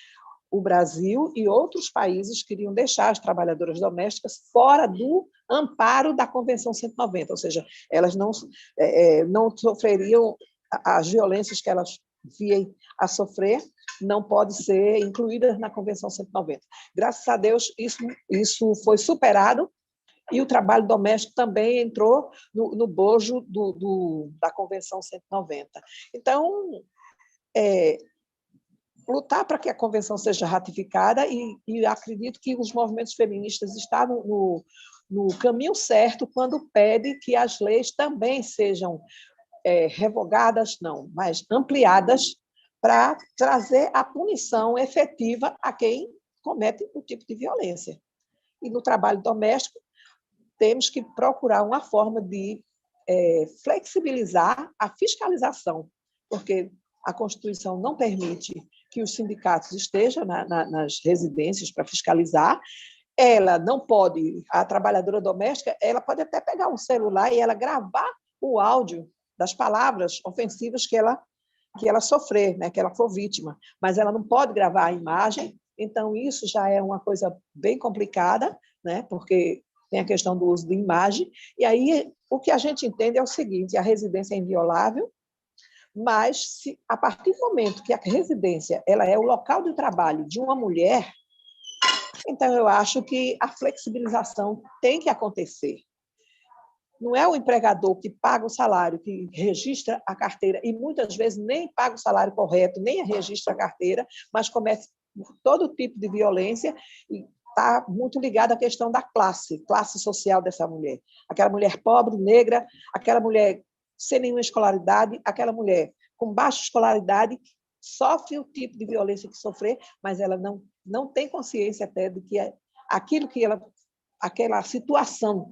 o Brasil e outros países queriam deixar as trabalhadoras domésticas fora do amparo da Convenção 190, ou seja, elas não sofreriam as violências que elas vêm a sofrer, não pode ser incluída na Convenção 190. Graças a Deus, isso foi superado e o trabalho doméstico também entrou no bojo da Convenção 190. Então, lutar para que a Convenção seja ratificada e acredito que os movimentos feministas estavam no caminho certo quando pede que as leis também sejam revogadas, não, mas ampliadas para trazer a punição efetiva a quem comete o tipo de violência. E no trabalho doméstico, temos que procurar uma forma de flexibilizar a fiscalização, porque a Constituição não permite que os sindicatos estejam nas residências para fiscalizar. Ela não pode, a trabalhadora doméstica, ela pode até pegar um celular e ela gravar o áudio das palavras ofensivas que ela sofrer, né, que ela for vítima, mas ela não pode gravar a imagem, então isso já é uma coisa bem complicada, né, porque tem a questão do uso de imagem, e aí o que a gente entende é o seguinte: a residência é inviolável, mas a partir do momento que a residência ela é o local de trabalho de uma mulher, então eu acho que a flexibilização tem que acontecer. Não é o empregador que paga o salário, que registra a carteira, e muitas vezes nem paga o salário correto, nem registra a carteira, mas comete todo tipo de violência e está muito ligado à questão da classe social dessa mulher. Aquela mulher pobre, negra, aquela mulher sem nenhuma escolaridade, aquela mulher com baixa escolaridade, sofre o tipo de violência que sofrer, mas ela não tem consciência até de que aquilo que ela aquela situação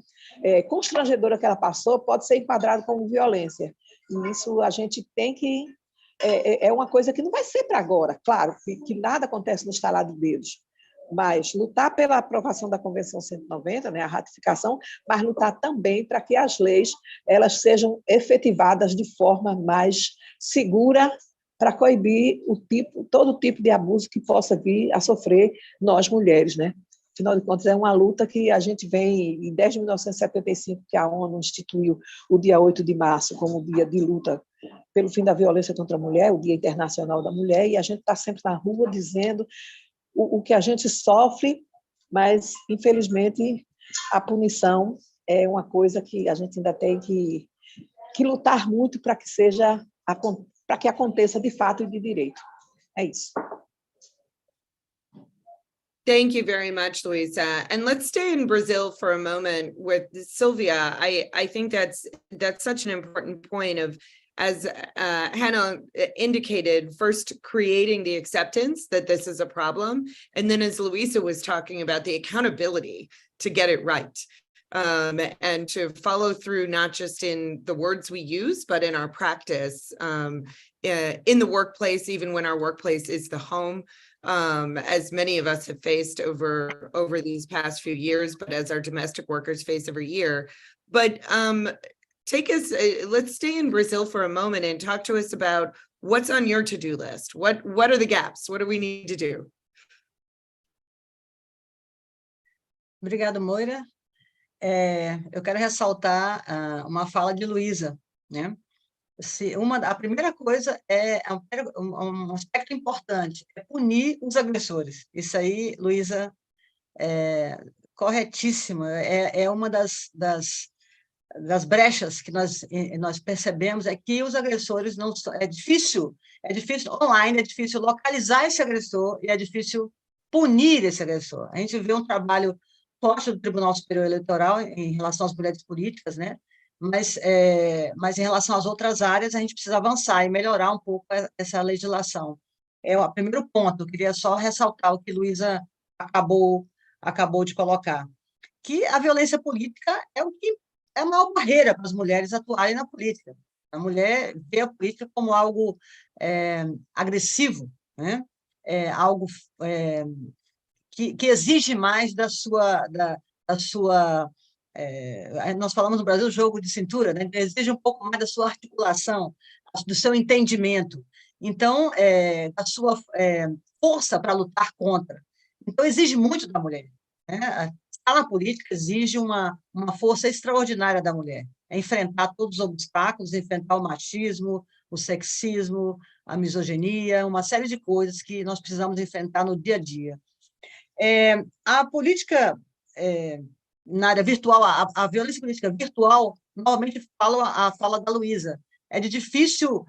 constrangedora que ela passou pode ser enquadrada como violência. E isso a gente tem que... É uma coisa que não vai ser para agora, claro, que nada acontece no estalar de dedos, mas lutar pela aprovação da Convenção 190, né, a ratificação, mas lutar também para que as leis elas sejam efetivadas de forma mais segura para coibir todo tipo de abuso que possa vir a sofrer nós mulheres, né? Afinal de contas, é uma luta que a gente vem, desde 1975, que a ONU instituiu o dia 8 de março como dia de luta pelo fim da violência contra a mulher, o Dia Internacional da Mulher, e a gente está sempre na rua dizendo o que a gente sofre, mas, infelizmente, a punição é uma coisa que a gente ainda tem que lutar muito para que aconteça de fato e de direito. É isso. Thank you very much, Luisa. And let's stay in Brazil for a moment with Sylvia. I think that's such an important point of, as Hannah indicated, first creating the acceptance that this is a problem, and then as Luisa was talking about, the accountability to get it right. And to follow through, not just in the words we use, but in our practice, in the workplace, even when our workplace is the home, as many of us have faced over these past few years, but as our domestic workers face every year. But take us, let's stay in Brazil for a moment and talk to us about what's on your to-do list. What are the gaps? What do we need to do? Obrigada, Moira. Eu quero ressaltar uma fala de Luisa, né? A primeira coisa um aspecto importante, é punir os agressores. Isso aí, Luisa, corretíssima, é uma das brechas que nós percebemos, é que os agressores não é difícil online, é difícil localizar esse agressor e é difícil punir esse agressor. A gente vê um trabalho forte do Tribunal Superior Eleitoral em relação às mulheres políticas, né? Mas em relação às outras áreas, a gente precisa avançar e melhorar um pouco essa legislação. É o primeiro ponto, eu queria só ressaltar o que Luisa acabou de colocar, que a violência política é a maior barreira para as mulheres atuarem na política. A mulher vê a política como algo agressivo, né? Algo que exige mais da sua nós falamos no Brasil jogo de cintura, né? Exige um pouco mais da sua articulação, do seu entendimento, então da sua força para lutar contra. Então exige muito da mulher, né? Estar na política exige uma força extraordinária da mulher, enfrentar todos os obstáculos, enfrentar o machismo, o sexismo, a misoginia, uma série de coisas que nós precisamos enfrentar no dia a dia. A política na área virtual, a violência política virtual, normalmente a fala da Luisa, é de difícil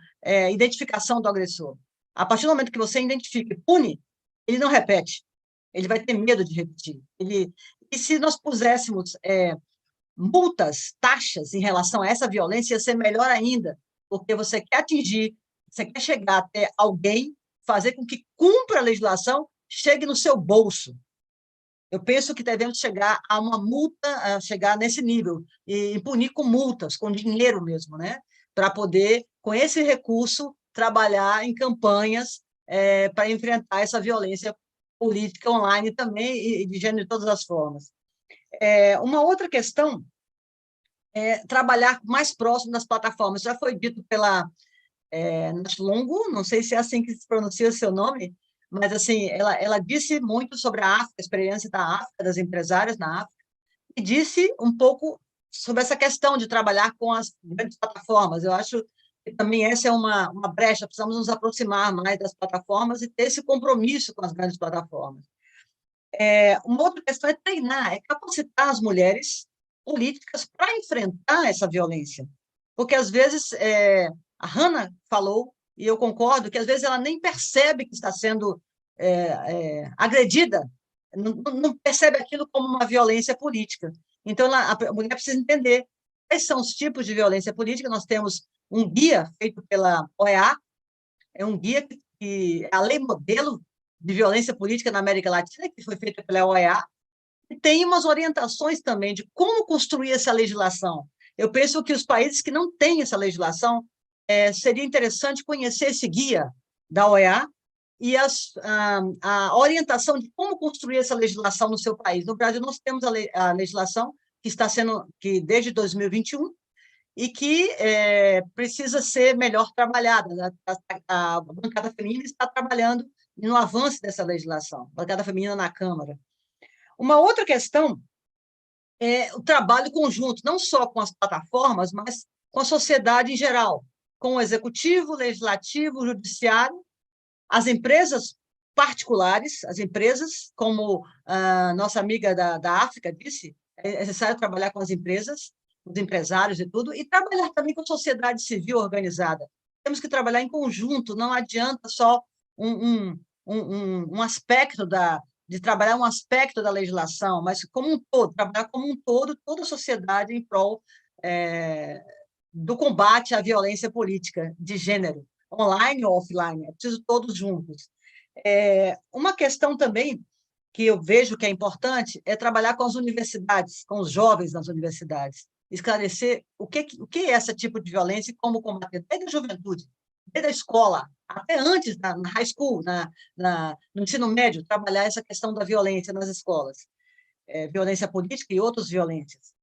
identificação do agressor. A partir do momento que você identifica e pune, ele não repete, ele vai ter medo de repetir. E se nós puséssemos multas, taxas em relação a essa violência, ia ser melhor ainda, porque você quer atingir, você quer chegar até alguém, fazer com que cumpra a legislação, chegue no seu bolso. Eu penso que devemos chegar a uma multa, chegar nesse nível, e punir com multas, com dinheiro mesmo, né? Para poder, com esse recurso, trabalhar em campanhas para enfrentar essa violência política online também, e de gênero de todas as formas. Uma outra questão é trabalhar mais próximo das plataformas. Já foi dito pela Longo, não sei se é assim que se pronuncia o seu nome, mas assim, ela disse muito sobre a África, a experiência da África, das empresárias na África, e disse um pouco sobre essa questão de trabalhar com as grandes plataformas. Eu acho que também essa é uma brecha, precisamos nos aproximar mais das plataformas e ter esse compromisso com as grandes plataformas. Uma outra questão é treinar, é capacitar as mulheres políticas para enfrentar essa violência, porque às vezes, a Hannah falou, e eu concordo, que às vezes ela nem percebe que está sendo agredida, não percebe aquilo como uma violência política. Então, a mulher precisa entender quais são os tipos de violência política. Nós temos um guia feito pela OEA, é um guia que é a lei modelo de violência política na América Latina, que foi feita pela OEA, e tem umas orientações também de como construir essa legislação. Eu penso que os países que não têm essa legislação, seria interessante conhecer esse guia da OEA e a orientação de como construir essa legislação no seu país. No Brasil, nós temos a legislação que está sendo, que desde 2021, e que precisa ser melhor trabalhada. A bancada feminina está trabalhando no avanço dessa legislação, bancada feminina na Câmara. Uma outra questão é o trabalho conjunto, não só com as plataformas, mas com a sociedade em geral, com o executivo, legislativo, judiciário, as empresas particulares, as empresas, como a nossa amiga da África disse, é necessário trabalhar com as empresas, os empresários e tudo, e trabalhar também com a sociedade civil organizada. Temos que trabalhar em conjunto, não adianta só um aspecto de trabalhar um aspecto da legislação, mas como um todo, trabalhar como um todo, toda a sociedade em prol do combate à violência política de gênero, online ou offline, é preciso todos juntos. Uma questão também que eu vejo que é importante é trabalhar com as universidades, com os jovens nas universidades, esclarecer o que é esse tipo de violência e como combater, desde a juventude, desde a escola, até antes, na high school, no ensino médio, trabalhar essa questão da violência nas escolas, violência política e outras violências.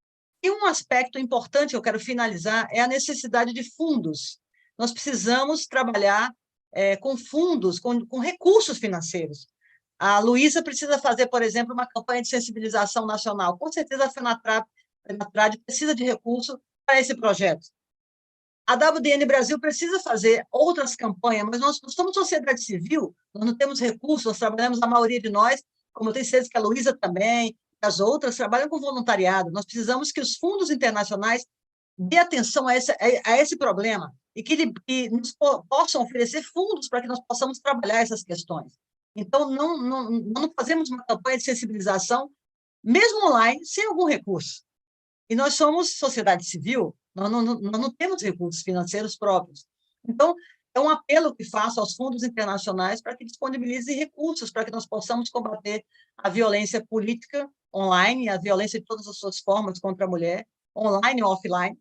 E um aspecto importante que eu quero finalizar é a necessidade de fundos. Nós precisamos trabalhar com fundos, com recursos financeiros. A Luísa precisa fazer, por exemplo, uma campanha de sensibilização nacional. Com certeza a FENATRAD precisa de recurso para esse projeto. A WDN Brasil precisa fazer outras campanhas, mas nós somos sociedade civil, nós não temos recursos, nós trabalhamos, a maioria de nós, como eu tenho certeza que a Luísa também, as outras, trabalham com voluntariado. Nós precisamos que os fundos internacionais dê atenção a esse problema e que nos possam oferecer fundos para que nós possamos trabalhar essas questões. Então, não fazemos uma campanha de sensibilização, mesmo online, sem algum recurso. E nós somos sociedade civil, nós não temos recursos financeiros próprios. Então, é um apelo que faço aos fundos internacionais para que disponibilizem recursos para que nós possamos combater a violência política online, a violência de todas as suas formas contra a mulher, online ou offline,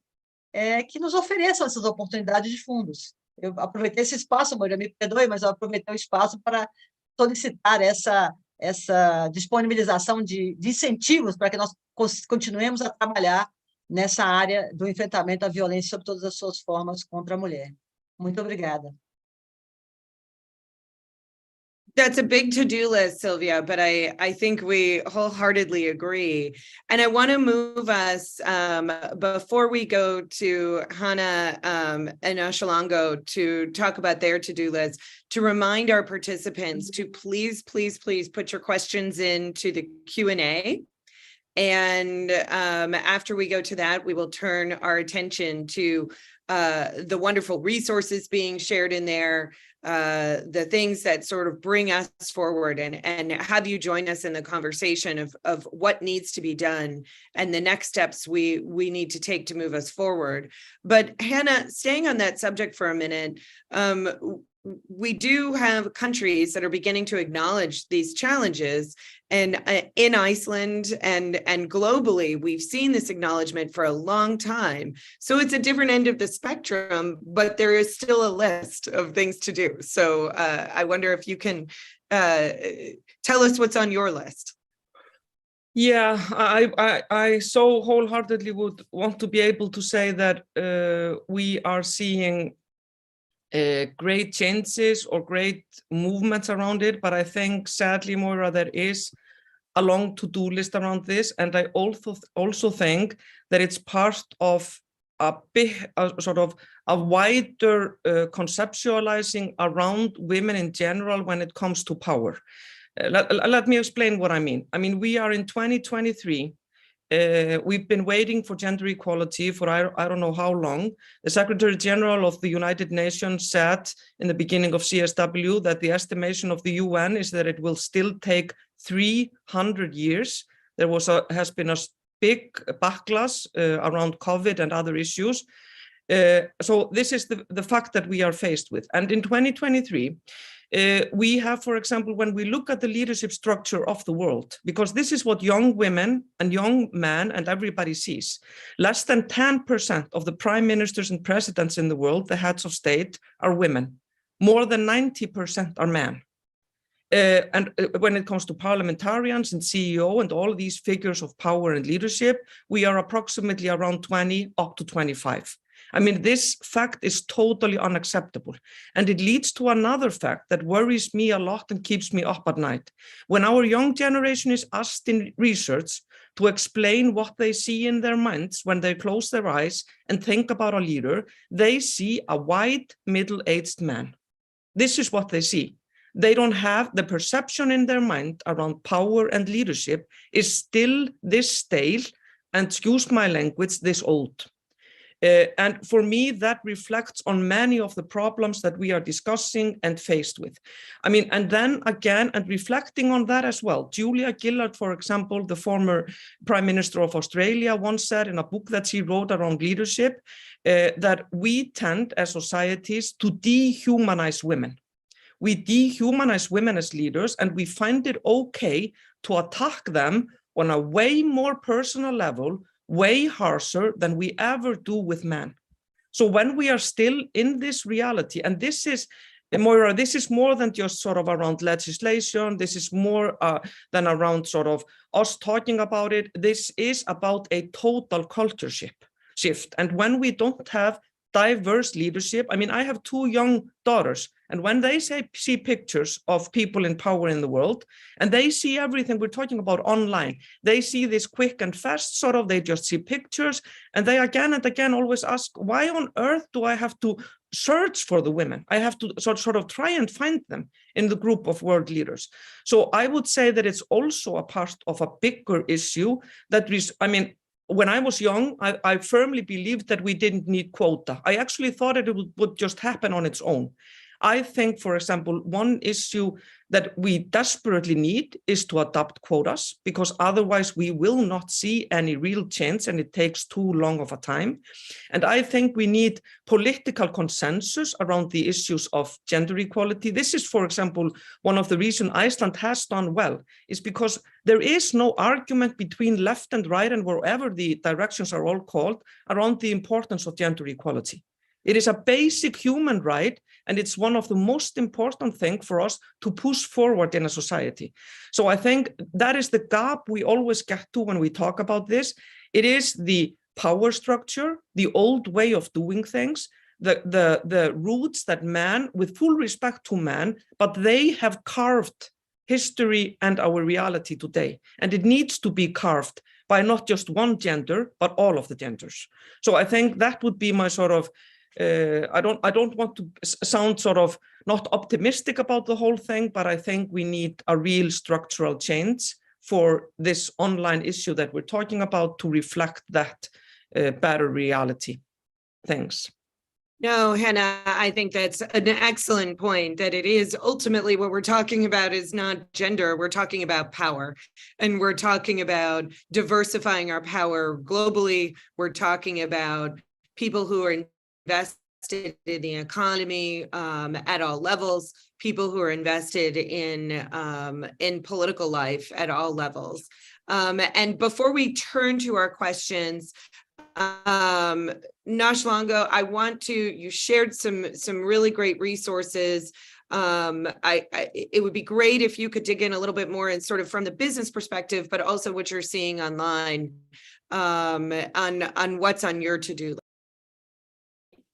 que nos ofereçam essas oportunidades de fundos. Eu aproveitei esse espaço, Maria, me perdoe, mas eu aproveitei o espaço para solicitar essa disponibilização de incentivos para que nós continuemos a trabalhar nessa área do enfrentamento à violência sob todas as suas formas contra a mulher. Muito obrigada. That's a big to-do list, Sylvia, but I think we wholeheartedly agree. And I want to move us, before we go to Hannah and Ashalango to talk about their to-do list, to remind our participants to please put your questions into the Q&A. And after we go to that, we will turn our attention to the wonderful resources being shared in there, the things that sort of bring us forward, and have you join us in the conversation of what needs to be done and the next steps we need to take to move us forward. But Hannah, staying on that subject for a minute, we do have countries that are beginning to acknowledge these challenges, and in Iceland and globally, we've seen this acknowledgement for a long time. So it's a different end of the spectrum, but there is still a list of things to do. So I wonder if you can tell us what's on your list. Yeah, I so wholeheartedly would want to be able to say that we are seeing great changes or great movements around it, but I think sadly, Moira, there is a long to-do list around this, and I also think that it's part of a big sort of a wider conceptualizing around women in general when it comes to power. Let me explain what I mean. I mean, we are in 2023. We've been waiting for gender equality for I don't know how long. The Secretary General of the United Nations said in the beginning of CSW that the estimation of the UN is that it will still take 300 years. There has been a big backlash around COVID and other issues. So this is the fact that we are faced with. And in 2023, We have, for example, when we look at the leadership structure of the world, because this is what young women and young men and everybody sees, less than 10% of the prime ministers and presidents in the world, the heads of state, are women. More than 90% are men. And when it comes to parliamentarians and CEO and all these figures of power and leadership, we are approximately around 20 up to 25. I mean, this fact is totally unacceptable. And it leads to another fact that worries me a lot and keeps me up at night. When our young generation is asked in research to explain what they see in their minds when they close their eyes and think about a leader, they see a white, middle-aged man. This is what they see. They don't have the perception in their mind around power and leadership is still this stale and, excuse my language, this old. And for me, that reflects on many of the problems that we are discussing and faced with. I mean, and then again, and reflecting on that as well, Julia Gillard, for example, the former Prime Minister of Australia, once said in a book that she wrote around leadership, that we tend as societies to dehumanize women. We dehumanize women as leaders, and we find it okay to attack them on a way more personal level, way harsher than we ever do with men. So when we are still in this reality, and this is, Moira, this is more than just sort of around legislation, this is more than around sort of us talking about it, this is about a total culture shift. And when we don't have diverse leadership, I mean, I have two young daughters, and when they see pictures of people in power in the world, and they see everything we're talking about online, they see this quick and fast sort of, they just see pictures, and they again and again always ask, why on earth do I have to search for the women? I have to sort of try and find them in the group of world leaders. So I would say that it's also a part of a bigger issue that is, I mean, when I was young, I firmly believed that we didn't need quota. I actually thought that it would just happen on its own. I think, for example, one issue that we desperately need is to adopt quotas, because otherwise we will not see any real change and it takes too long of a time. And I think we need political consensus around the issues of gender equality. This is, for example, one of the reasons Iceland has done well, is because there is no argument between left and right and wherever the directions are all called around the importance of gender equality. It is a basic human right, and it's one of the most important things for us to push forward in a society. So I think that is the gap we always get to when we talk about this. It is the power structure, the old way of doing things, the roots that man, with full respect to man, but they have carved history and our reality today. And it needs to be carved by not just one gender, but all of the genders. So I think that would be my sort of, I don't want to sound sort of not optimistic about the whole thing, but I think we need a real structural change for this online issue that we're talking about to reflect that better reality. Thanks. No, Hannah, I think that's an excellent point, that it is ultimately what we're talking about is not gender, we're talking about power, and we're talking about diversifying our power globally. We're talking about people who are invested in the economy at all levels, people who are invested in political life at all levels. And before we turn to our questions, Nashlango, I want to, you shared some really great resources. It would be great if you could dig in a little bit more and sort of from the business perspective, but also what you're seeing online on what's on your to-do list.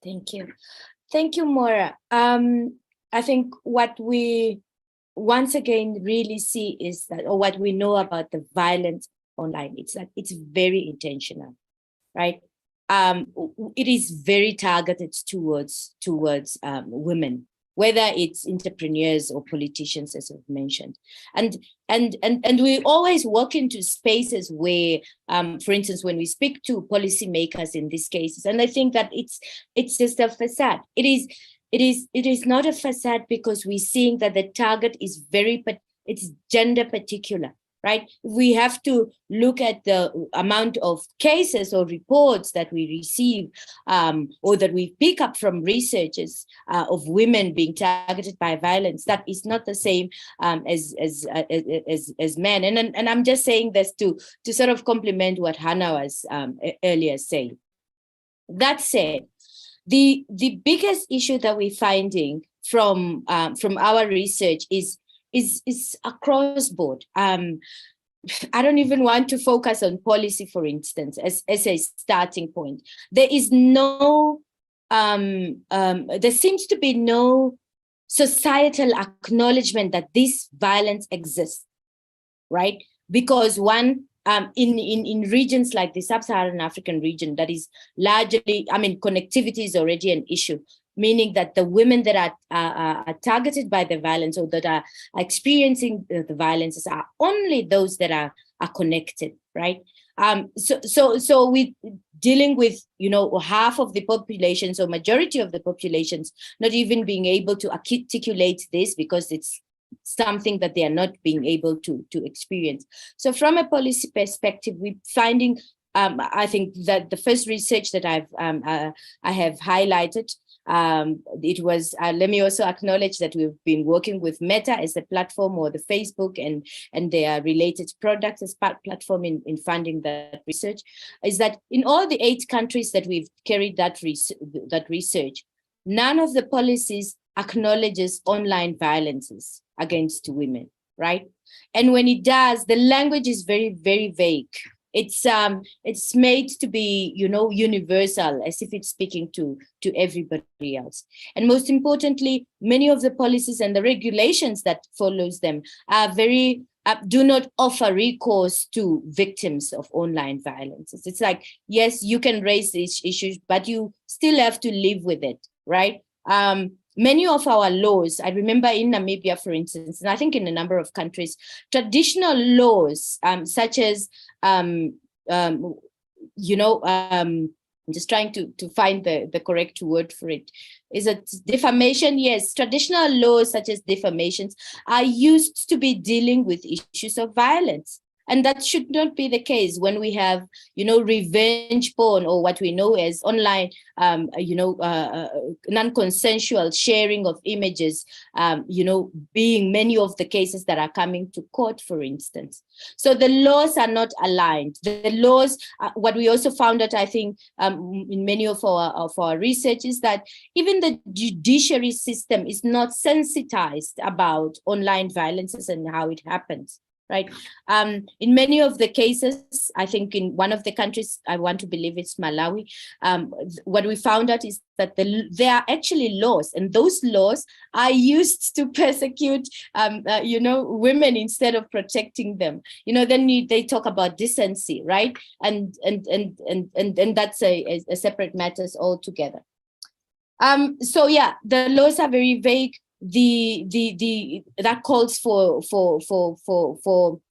Thank you. Thank you, Maura. I think what we once again really see is that, or what we know about the violence online, it's that it's very intentional, right? It is very targeted towards women, whether it's entrepreneurs or politicians, as I've mentioned. And we always walk into spaces where, for instance, when we speak to policymakers in these cases, and I think that it's just a facade. It is not a facade, because we're seeing that the target is it's gender particular. right? We have to look at the amount of cases or reports that we receive or that we pick up from researchers of women being targeted by violence. That is not the same as men. And I'm just saying this to sort of complement what Hannah was earlier saying. That said, the biggest issue that we're finding from our research is across board. I don't even want to focus on policy, for instance, as a starting point. There is no, there seems to be no societal acknowledgement that this violence exists, right? Because one, in regions like the sub-Saharan African region, that is largely, I mean, connectivity is already an issue, meaning that the women that are targeted by the violence or that are experiencing the violences are only those that are connected, right? So we dealing with, you know, half of the populations or majority of the populations not even being able to articulate this because it's something that they are not being able to experience. So from a policy perspective, we're finding, I think that the first research that I have highlighted, it was, let me also acknowledge that we've been working with Meta as a platform, or the Facebook and their related products as platform in funding that research, is that in all the 8 countries that we've carried that research, none of the policies acknowledges online violences against women, right? And when it does, the language is very, very vague. It's made to be, you know, universal, as if it's speaking to everybody else. And most importantly, many of the policies and the regulations that follows them are very, do not offer recourse to victims of online violence. It's like, yes, you can raise these issues, but you still have to live with it, right? Many of our laws, I remember in Namibia, for instance, and I think in a number of countries, traditional laws, such as, you know, I'm just trying to find the correct word for it. Is it defamation? Yes, traditional laws such as defamations are used to be dealing with issues of violence. And that should not be the case when we have, you know, revenge porn, or what we know as online, you know, non-consensual sharing of images, you know, being many of the cases that are coming to court, for instance. So the laws are not aligned. The laws, what we also found out, I think, in many of our research, is that even the judiciary system is not sensitized about online violences and how it happens. Right. In many of the cases, I think in one of the countries, I want to believe it's Malawi, what we found out is that there are actually laws, and those laws are used to persecute, you know, women instead of protecting them. You know, then they talk about decency, right? And that's a separate matters altogether. So yeah, the laws are very vague. That calls for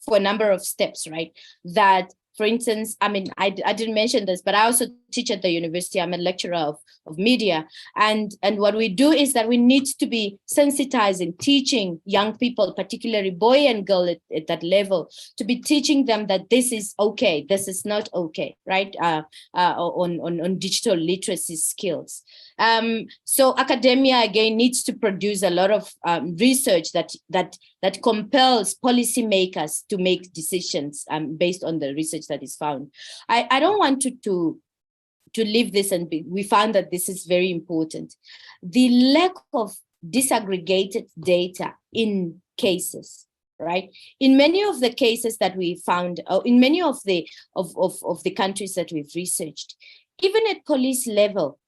a number of steps, right? That, for instance, I mean, I didn't mention this, but I also teach at the university. I'm a lecturer of media, and what we do is that we need to be sensitizing, teaching young people, particularly boy and girl at that level, to be teaching them that this is okay, this is not okay, right? On digital literacy skills. So academia again needs to produce a lot of research that compels policymakers to make decisions based on the research that is found. I don't want to leave this, and we found that this is very important. The lack of disaggregated data in cases, right? In many of the cases that we found, in many of the countries that we've researched, even at police level,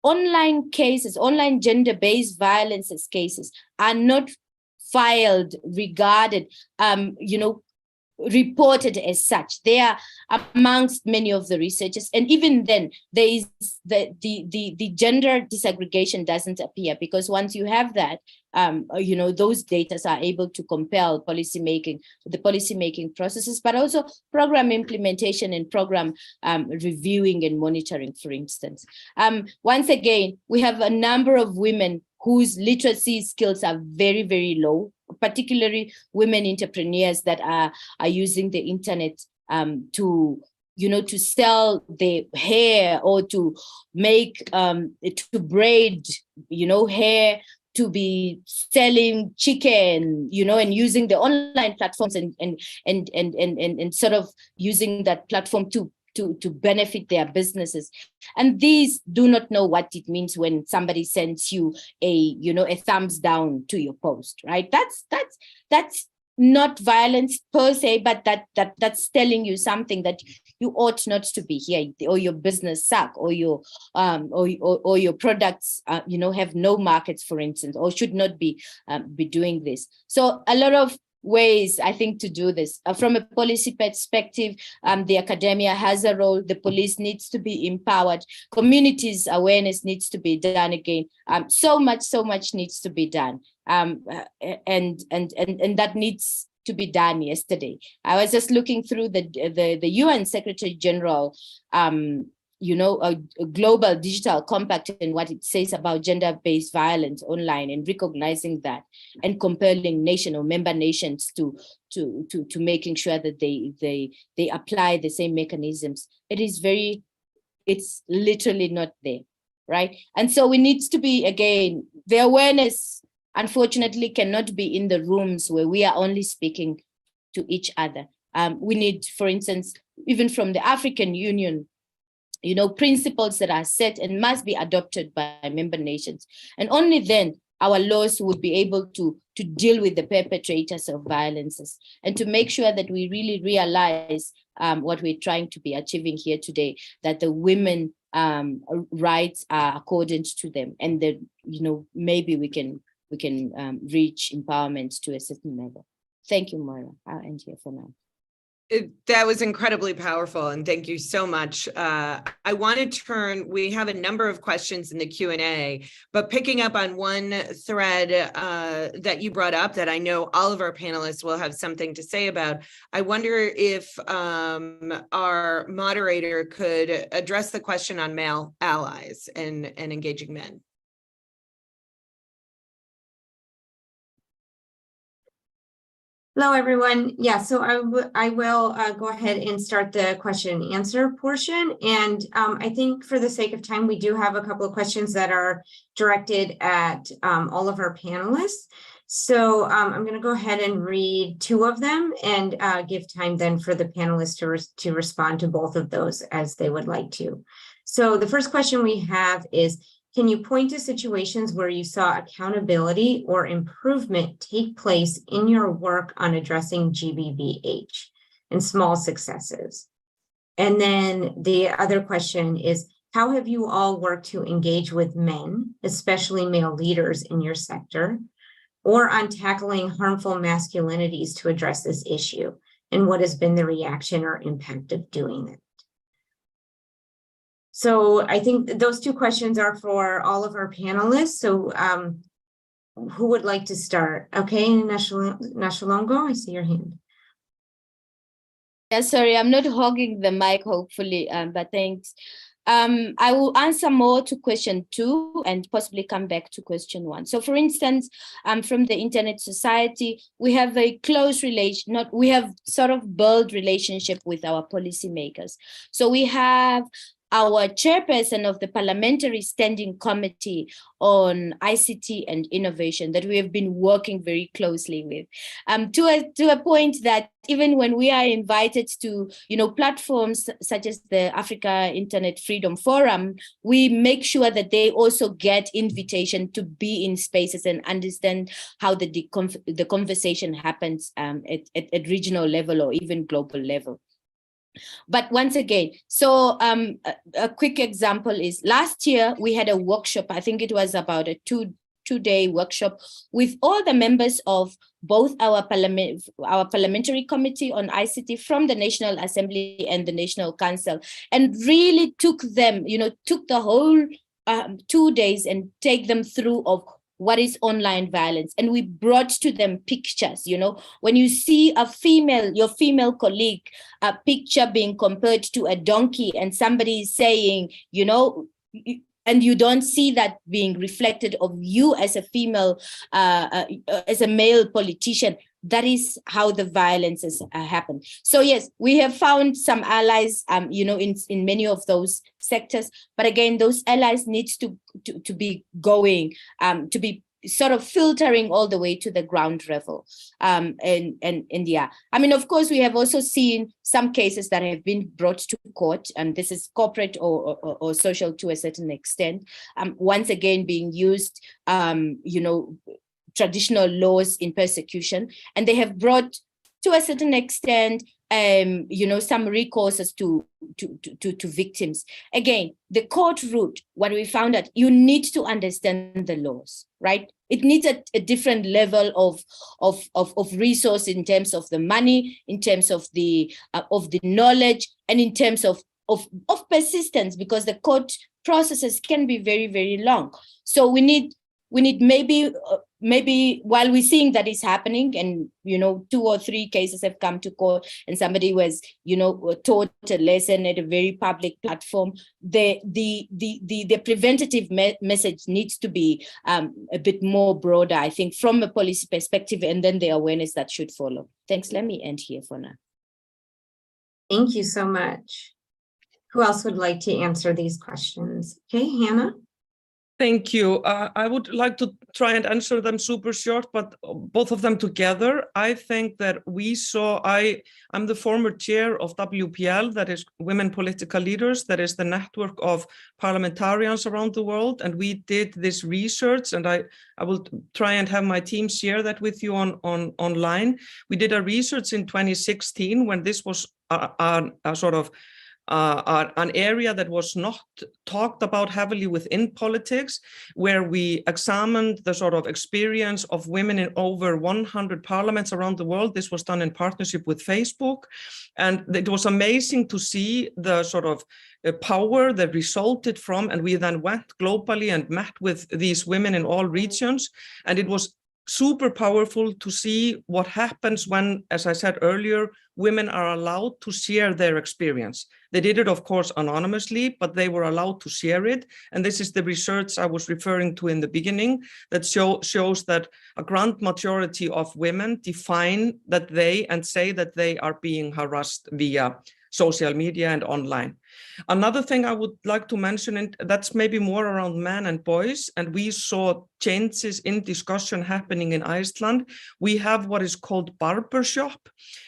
online cases, online gender-based violences cases are not filed, regarded, you know, reported as such. They are amongst many of the researchers, and even then there is the gender disaggregation doesn't appear, because once you have that, you know, those data are able to compel the policymaking processes, but also program implementation and program reviewing and monitoring, for instance. Once again, we have a number of women whose literacy skills are very, very low, particularly women entrepreneurs that are using the internet to sell their hair or to make, to braid, hair, to be selling chicken, and using the online platforms and sort of using that platform to benefit their businesses. And these do not know what it means when somebody sends you a thumbs down to your post, right? That's not violence per se, but that's telling you something that you ought not to be here, or your business suck, or your products have no markets, for instance, or should not be doing this. So a lot of ways, I think, to do this. From a policy perspective, the academia has a role. The police needs to be empowered. Communities awareness needs to be done again. So much needs to be done. And that needs to be done yesterday. I was just looking through the UN Secretary General a global digital compact and what it says about gender-based violence online, and recognizing that and compelling nation or member nations to making sure that they apply the same mechanisms. It's literally not there, right? And so we need to be, again, the awareness unfortunately cannot be in the rooms where we are only speaking to each other. We need, for instance, even from the African Union, principles that are set and must be adopted by member nations. And only then our laws would be able to deal with the perpetrators of violences and to make sure that we really realize what we're trying to be achieving here today, that the women rights are accorded to them, and that, maybe we can reach empowerment to a certain level. Thank you, Moira. I'll end here for now. That was incredibly powerful, and thank you so much. I want to turn, we have a number of questions in the Q&A, but picking up on one thread that you brought up that I know all of our panelists will have something to say about, I wonder if our moderator could address the question on male allies and engaging men. Hello, everyone. Yeah, so I will go ahead and start the question and answer portion. And I think for the sake of time, we do have a couple of questions that are directed at all of our panelists. So I'm going to go ahead and read two of them and give time then for the panelists to respond to both of those as they would like to. So the first question we have is, can you point to situations where you saw accountability or improvement take place in your work on addressing GBVH and small successes? And then the other question is, how have you all worked to engage with men, especially male leaders in your sector, or on tackling harmful masculinities to address this issue? And what has been the reaction or impact of doing that? So I think those two questions are for all of our panelists. So who would like to start? Okay, Nashalongo, I see your hand. Yeah, sorry, I'm not hogging the mic, hopefully, but thanks. I will answer more to question 2 and possibly come back to question 1. So for instance, from the Internet Society, we have a close relation, we have sort of built relationship with our policymakers. So we have our chairperson of the Parliamentary Standing Committee on ICT and Innovation that we have been working very closely with, to a point that even when we are invited to, platforms such as the Africa Internet Freedom Forum, we make sure that they also get invitation to be in spaces and understand how the conversation happens at regional level or even global level. But once again, so a quick example is last year we had a workshop. I think it was about a two-day workshop with all the members of both our parliamentary committee on ICT from the National Assembly and the National Council, and really took them, took the whole 2 days and take them through of what is online violence. And we brought to them pictures, when you see your female colleague, a picture being compared to a donkey and somebody is saying, and you don't see that being reflected of you as a female, as a male politician, that is how the violences happen. So yes, we have found some allies, in many of those sectors. But again, those allies needs to be going, to be sort of filtering all the way to the ground level. And yeah, I mean, of course, we have also seen some cases that have been brought to court, and this is corporate or social to a certain extent, once again being used, traditional laws in persecution, and they have brought to a certain extent some recourses to victims. Again, the court route, what we found out, you need to understand the laws, right? It needs a different level of resource in terms of the money, in terms of the knowledge, and in terms of persistence, because the court processes can be very, very long. So we need maybe while we're seeing that is happening, and 2 or 3 cases have come to court, and somebody was taught a lesson at a very public platform, the preventative message needs to be a bit more broader, I think, from a policy perspective, and then the awareness that should follow. Thanks. Let me end here for now. Thank you so much. Who else would like to answer these questions? Okay, Hannah. Thank you. I would like to try and answer them super short, but both of them together. I think that I'm the former chair of WPL, that is Women Political Leaders, that is the network of parliamentarians around the world. And we did this research, and I will try and have my team share that with you online. We did a research in 2016 when this was a sort of an area that was not talked about heavily within politics, where we examined the sort of experience of women in over 100 parliaments around the world. This was done in partnership with Facebook. And it was amazing to see the sort of power that resulted from, and we then went globally and met with these women in all regions. And it was super powerful to see what happens when, as I said earlier, women are allowed to share their experience. They did it, of course, anonymously, but they were allowed to share it. And this is the research I was referring to in the beginning that shows that a grand majority of women define that they and say that they are being harassed via social media and online. Another thing I would like to mention, and that's maybe more around men and boys, and we saw changes in discussion happening in Iceland. We have what is called barbershop.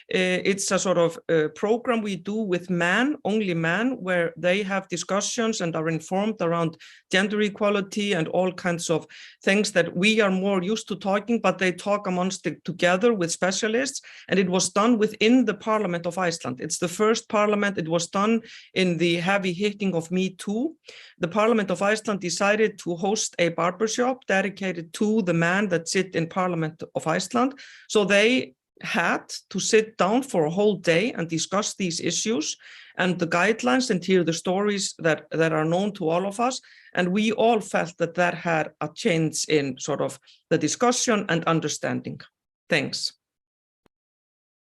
It's a sort of program we do with men, only men, where they have discussions and are informed around gender equality and all kinds of things that we are more used to talking, but they talk amongst it together with specialists. And it was done within the Parliament of Iceland. It's the first parliament. It was done in the heavy hitting of Me Too. The Parliament of Iceland decided to host a barbershop dedicated to the men that sit in Parliament of Iceland. So they had to sit down for a whole day and discuss these issues and the guidelines and hear the stories that are known to all of us. And we all felt that that had a change in sort of the discussion and understanding. Thanks.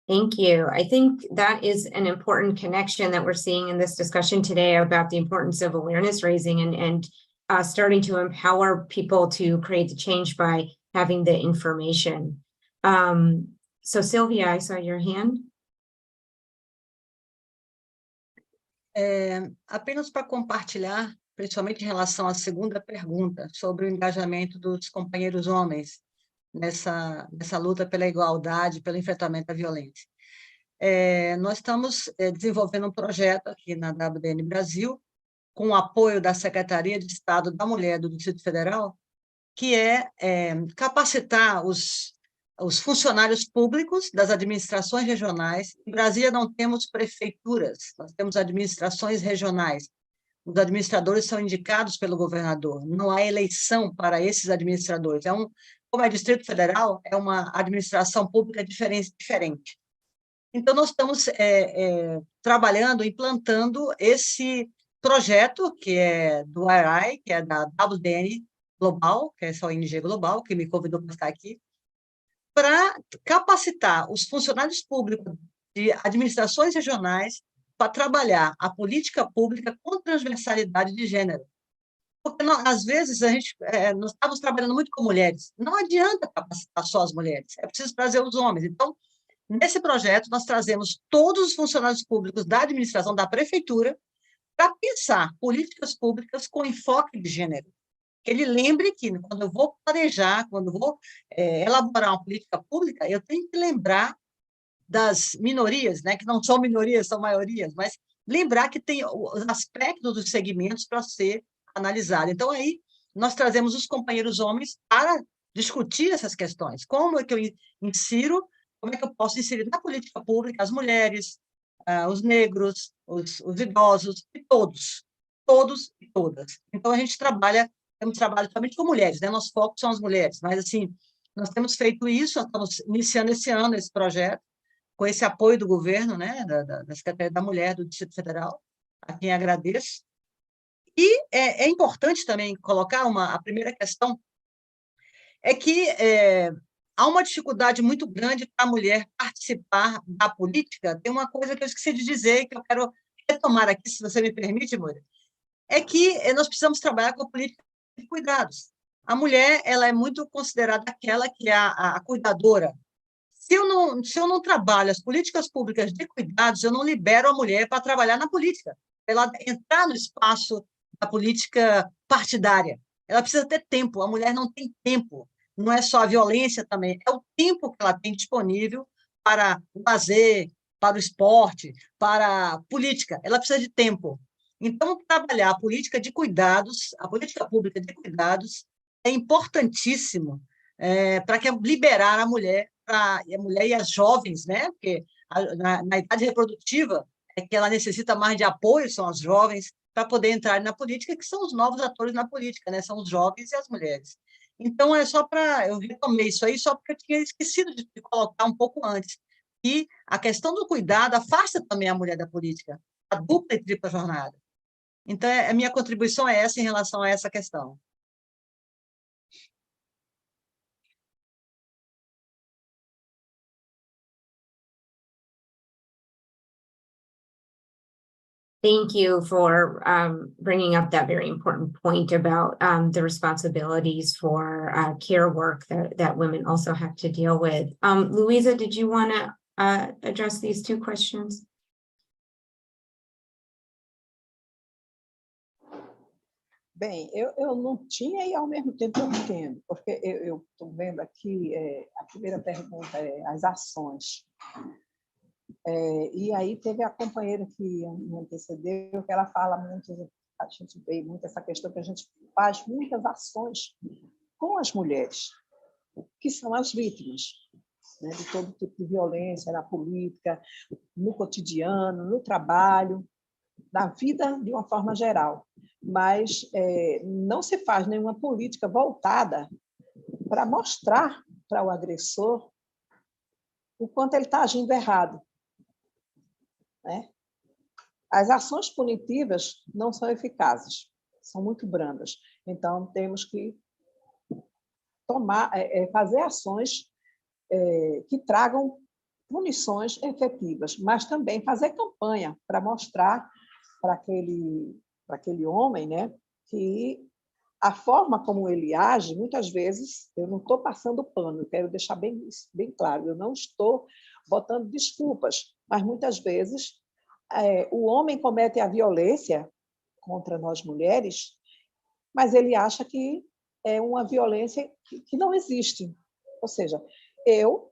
Thank you. I think that is an important connection that we're seeing in this discussion today about the importance of awareness raising and starting to empower people to create the change by having the information. So Sylvia, I saw your hand. Apenas para compartilhar, principalmente em relação à segunda pergunta, sobre o engajamento dos companheiros homens nessa luta pela igualdade, pelo enfrentamento à violência. Nós estamos desenvolvendo um projeto aqui na WDN Brasil, com o apoio da Secretaria de Estado da Mulher do Distrito Federal, que é capacitar os funcionários públicos das administrações regionais. Em Brasília não temos prefeituras, nós temos administrações regionais. Os administradores são indicados pelo governador, não há eleição para esses administradores. Como é Distrito Federal, é uma administração pública diferente. Então, nós estamos trabalhando, implantando esse projeto, que é do IRI, que é da WDN Global, que é essa ONG global, que me convidou para estar aqui, para capacitar os funcionários públicos de administrações regionais para trabalhar a política pública com transversalidade de gênero. Porque, às vezes, nós estamos trabalhando muito com mulheres. Não adianta capacitar só as mulheres, é preciso trazer os homens. Então, nesse projeto, nós trazemos todos os funcionários públicos da administração, da prefeitura, para pensar políticas públicas com enfoque de gênero. Que ele lembre que, quando eu vou planejar, quando eu vou elaborar uma política pública, eu tenho que lembrar das minorias, né, que não são minorias, são maiorias, mas lembrar que tem os aspectos dos segmentos para ser analisado. Então, aí, nós trazemos os companheiros homens para discutir essas questões. Como é que eu insiro, como é que eu posso inserir na política pública as mulheres, os negros, os idosos, e todos e todas. Então, a gente temos trabalho somente com mulheres, né? Nosso foco são as mulheres, mas, assim, nós temos feito isso, nós estamos iniciando esse ano esse projeto, com esse apoio do governo, né, da Secretaria da Mulher, do Distrito Federal, a quem agradeço. E é importante também colocar a primeira questão, é que há uma dificuldade muito grande para a mulher participar da política. Tem uma coisa que eu esqueci de dizer, que eu quero retomar aqui, se você me permite, Moura, é que nós precisamos trabalhar com a política de cuidados. A mulher, ela é muito considerada aquela que é a cuidadora. Se eu não trabalho as políticas públicas de cuidados, eu não libero a mulher para trabalhar na política, para ela entrar no espaço da política partidária. Ela precisa ter tempo, a mulher não tem tempo, não é só a violência também, é o tempo que ela tem disponível para o lazer, para o esporte, para a política, ela precisa de tempo. Então, trabalhar a política de cuidados, a política pública de cuidados, é importantíssimo para liberar a mulher e as jovens, né? Porque na idade reprodutiva é que ela necessita mais de apoio, são as jovens, para poder entrar na política, que são os novos atores na política, né? São os jovens e as mulheres. Então, eu retomei isso aí só porque eu tinha esquecido de colocar um pouco antes. E a questão do cuidado afasta também a mulher da política, a dupla e tripla jornada. Então, a minha contribuição é essa em relação a essa questão. Thank you for bringing up that very important point about the responsibilities for care work that women also have to deal with. Luisa, did you want to address these two questions? Bem, eu não tinha e, ao mesmo tempo, eu entendo, porque eu estou vendo aqui, a primeira pergunta é as ações. E aí teve a companheira que me antecedeu, que ela fala muito, a gente vê muito essa questão que a gente faz muitas ações com as mulheres, que são as vítimas, né, de todo tipo de violência na política, no cotidiano, no trabalho, na vida de uma forma geral. Mas não se faz nenhuma política voltada para mostrar para o agressor o quanto ele está agindo errado. Né? As ações punitivas não são eficazes, são muito brandas. Então, temos que fazer ações que tragam punições efetivas, mas também fazer campanha para mostrar para aquele homem, né, que a forma como ele age, muitas vezes, eu não estou passando pano, eu quero deixar bem claro, eu não estou botando desculpas, mas muitas vezes o homem comete a violência contra nós mulheres, mas ele acha que é uma violência que não existe. Ou seja, eu,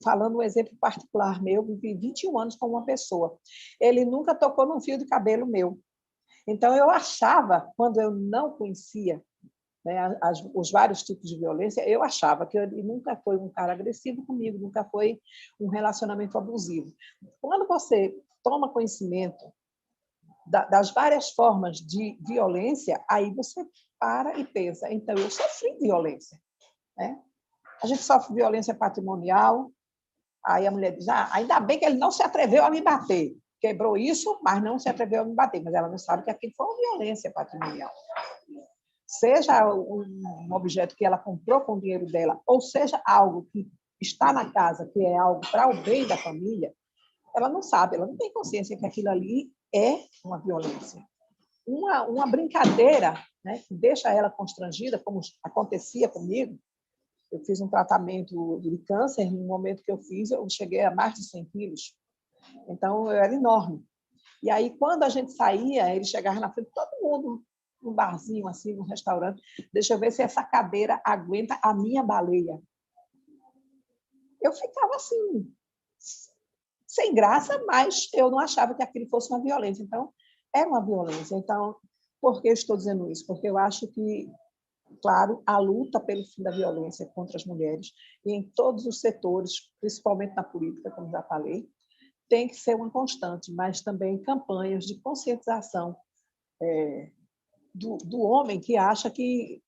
falando um exemplo particular meu, vivi 21 anos com uma pessoa, ele nunca tocou num fio de cabelo meu. Então, eu achava, quando eu não conhecia, né, os vários tipos de violência, eu achava que ele nunca foi um cara agressivo comigo, nunca foi um relacionamento abusivo. Quando você toma conhecimento das várias formas de violência, aí você para e pensa, então, eu sofri violência. Né? A gente sofre violência patrimonial, aí a mulher diz, ainda bem que ele não se atreveu a me bater. Quebrou isso, mas não se atreveu a me bater. Mas ela não sabe que aquilo foi uma violência patrimonial. Seja um objeto que ela comprou com o dinheiro dela, ou seja algo que está na casa, que é algo para o bem da família, ela não sabe, ela não tem consciência que aquilo ali é uma violência. uma brincadeira, né, que deixa ela constrangida, como acontecia comigo. Eu fiz um tratamento de câncer, no momento que eu fiz, eu cheguei a mais de 100 quilos. Então, eu era enorme. E aí, quando a gente saía, ele chegava na frente, todo mundo num barzinho, assim, num restaurante, deixa eu ver se essa cadeira aguenta a minha baleia. Eu ficava assim, sem graça, mas eu não achava que aquilo fosse uma violência. Então, era uma violência. Então, por que eu estou dizendo isso? Porque eu acho que, claro, a luta pelo fim da violência contra as mulheres, e em todos os setores, principalmente na política, como já falei, tem que ser uma constante, mas também campanhas de conscientização do homem que acha que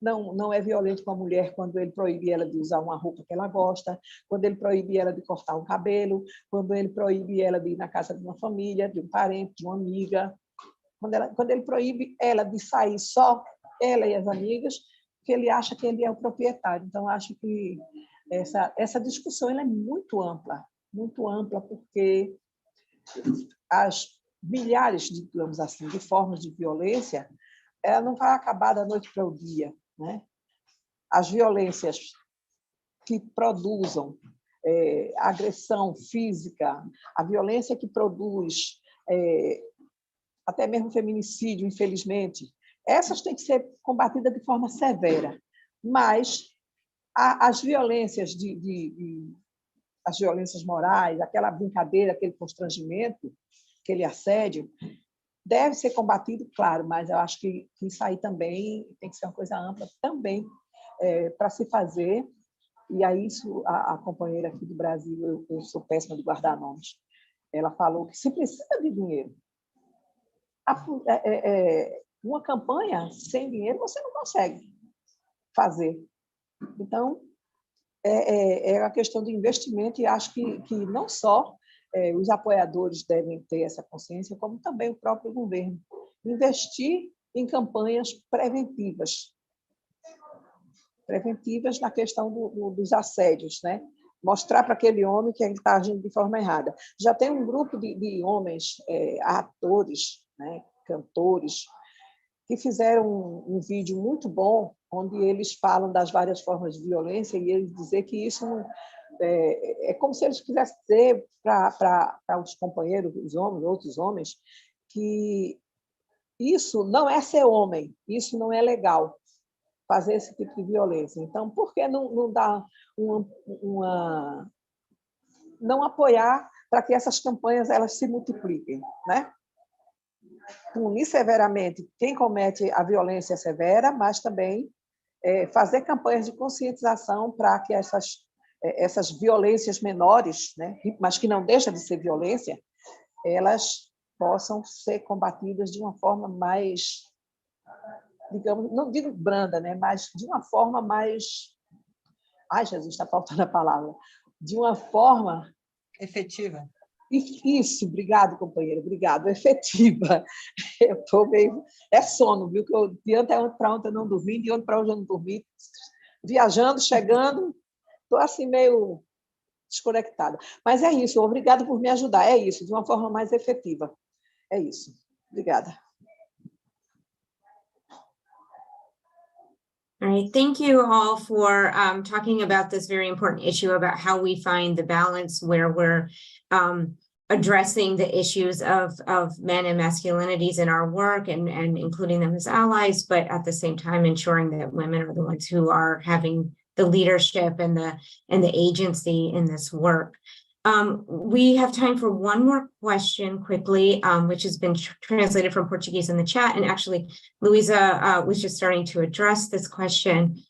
não é violento com a mulher quando ele proíbe ela de usar uma roupa que ela gosta, quando ele proíbe ela de cortar um cabelo, quando ele proíbe ela de ir na casa de uma família, de um parente, de uma amiga, quando ele proíbe ela de sair só, ela e as amigas, porque ele acha que ele é o proprietário. Então, acho que essa discussão ela é muito ampla, porque as milhares, digamos assim, de formas de violência, ela não vai acabar da noite para o dia, né? As violências que produzam agressão física, a violência que produz até mesmo feminicídio, infelizmente, essas têm que ser combatidas de forma severa. Mas as violências as violências morais, aquela brincadeira, aquele constrangimento, aquele assédio, deve ser combatido, claro, mas eu acho que isso aí também tem que ser uma coisa ampla também para se fazer. E aí isso, a companheira aqui do Brasil, eu sou péssima de guardar nomes, ela falou que se precisa de dinheiro. Uma campanha sem dinheiro você não consegue fazer. Então, é a questão do investimento, e acho que não só os apoiadores devem ter essa consciência, como também o próprio governo. Investir em campanhas preventivas na questão dos assédios, né? Mostrar para aquele homem que ele está agindo de forma errada. Já tem um grupo de homens, atores, né, cantores, que fizeram um vídeo muito bom, onde eles falam das várias formas de violência, e eles dizem que isso não, é como se eles quisessem dizer para os companheiros, os homens, outros homens, que isso não é ser homem, isso não é legal, fazer esse tipo de violência. Então, por que não dar não apoiar para que essas campanhas elas se multipliquem, né? Punir severamente quem comete a violência severa, mas também fazer campanhas de conscientização para que essas violências menores, né, mas que não deixa de ser violência, elas possam ser combatidas de uma forma mais, digamos, não digo branda, né, mas de uma forma mais... Ai, Jesus, está faltando a palavra. De uma forma... Efetiva. Isso, obrigado, companheira, obrigado, efetiva. Eu estou meio... É sono, viu? Que eu, de ontem para ontem eu não dormi, de ontem para hoje eu não dormi, viajando, chegando, estou assim meio desconectada. Mas é isso, obrigada por me ajudar, é isso, de uma forma mais efetiva. É isso, obrigada. All right, thank you all for talking about this very important issue about how we find the balance where we're addressing the issues of men and masculinities in our work and including them as allies, but at the same time ensuring that women are the ones who are having the leadership and the agency in this work. We have time for one more question quickly, which has been translated from Portuguese in the chat. And actually, Luisa was just starting to address this question.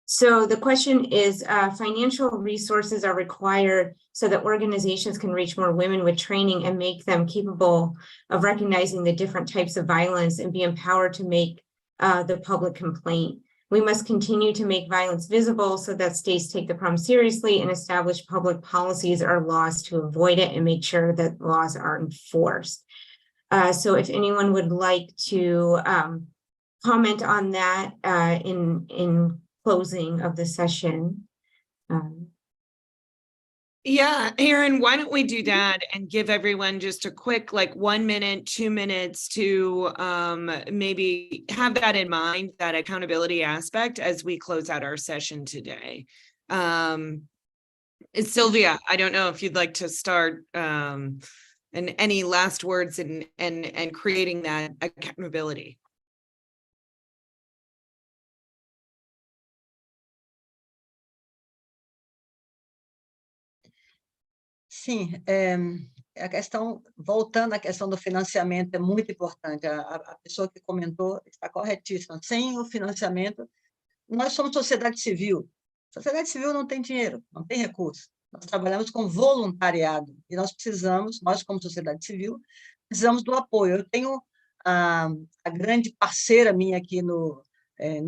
So the question is, financial resources are required so that organizations can reach more women with training and make them capable of recognizing the different types of violence and be empowered to make the public complaint. We must continue to make violence visible so that states take the problem seriously and establish public policies or laws to avoid it and make sure that laws are enforced. So if anyone would like to comment on that in closing of the session. Yeah, Aaron, why don't we do that and give everyone just a quick, like 1 minute, 2 minutes to maybe have that in mind, that accountability aspect as we close out our session today. Sylvia, I don't know if you'd like to start and any last words and creating that accountability. Sim, a questão, voltando à questão do financiamento, é muito importante. A pessoa que comentou está corretíssima. Sem o financiamento, nós somos sociedade civil. Sociedade civil não tem dinheiro, não tem recurso. Nós trabalhamos com voluntariado e nós precisamos, nós como sociedade civil, precisamos do apoio. Eu tenho a grande parceira minha aqui no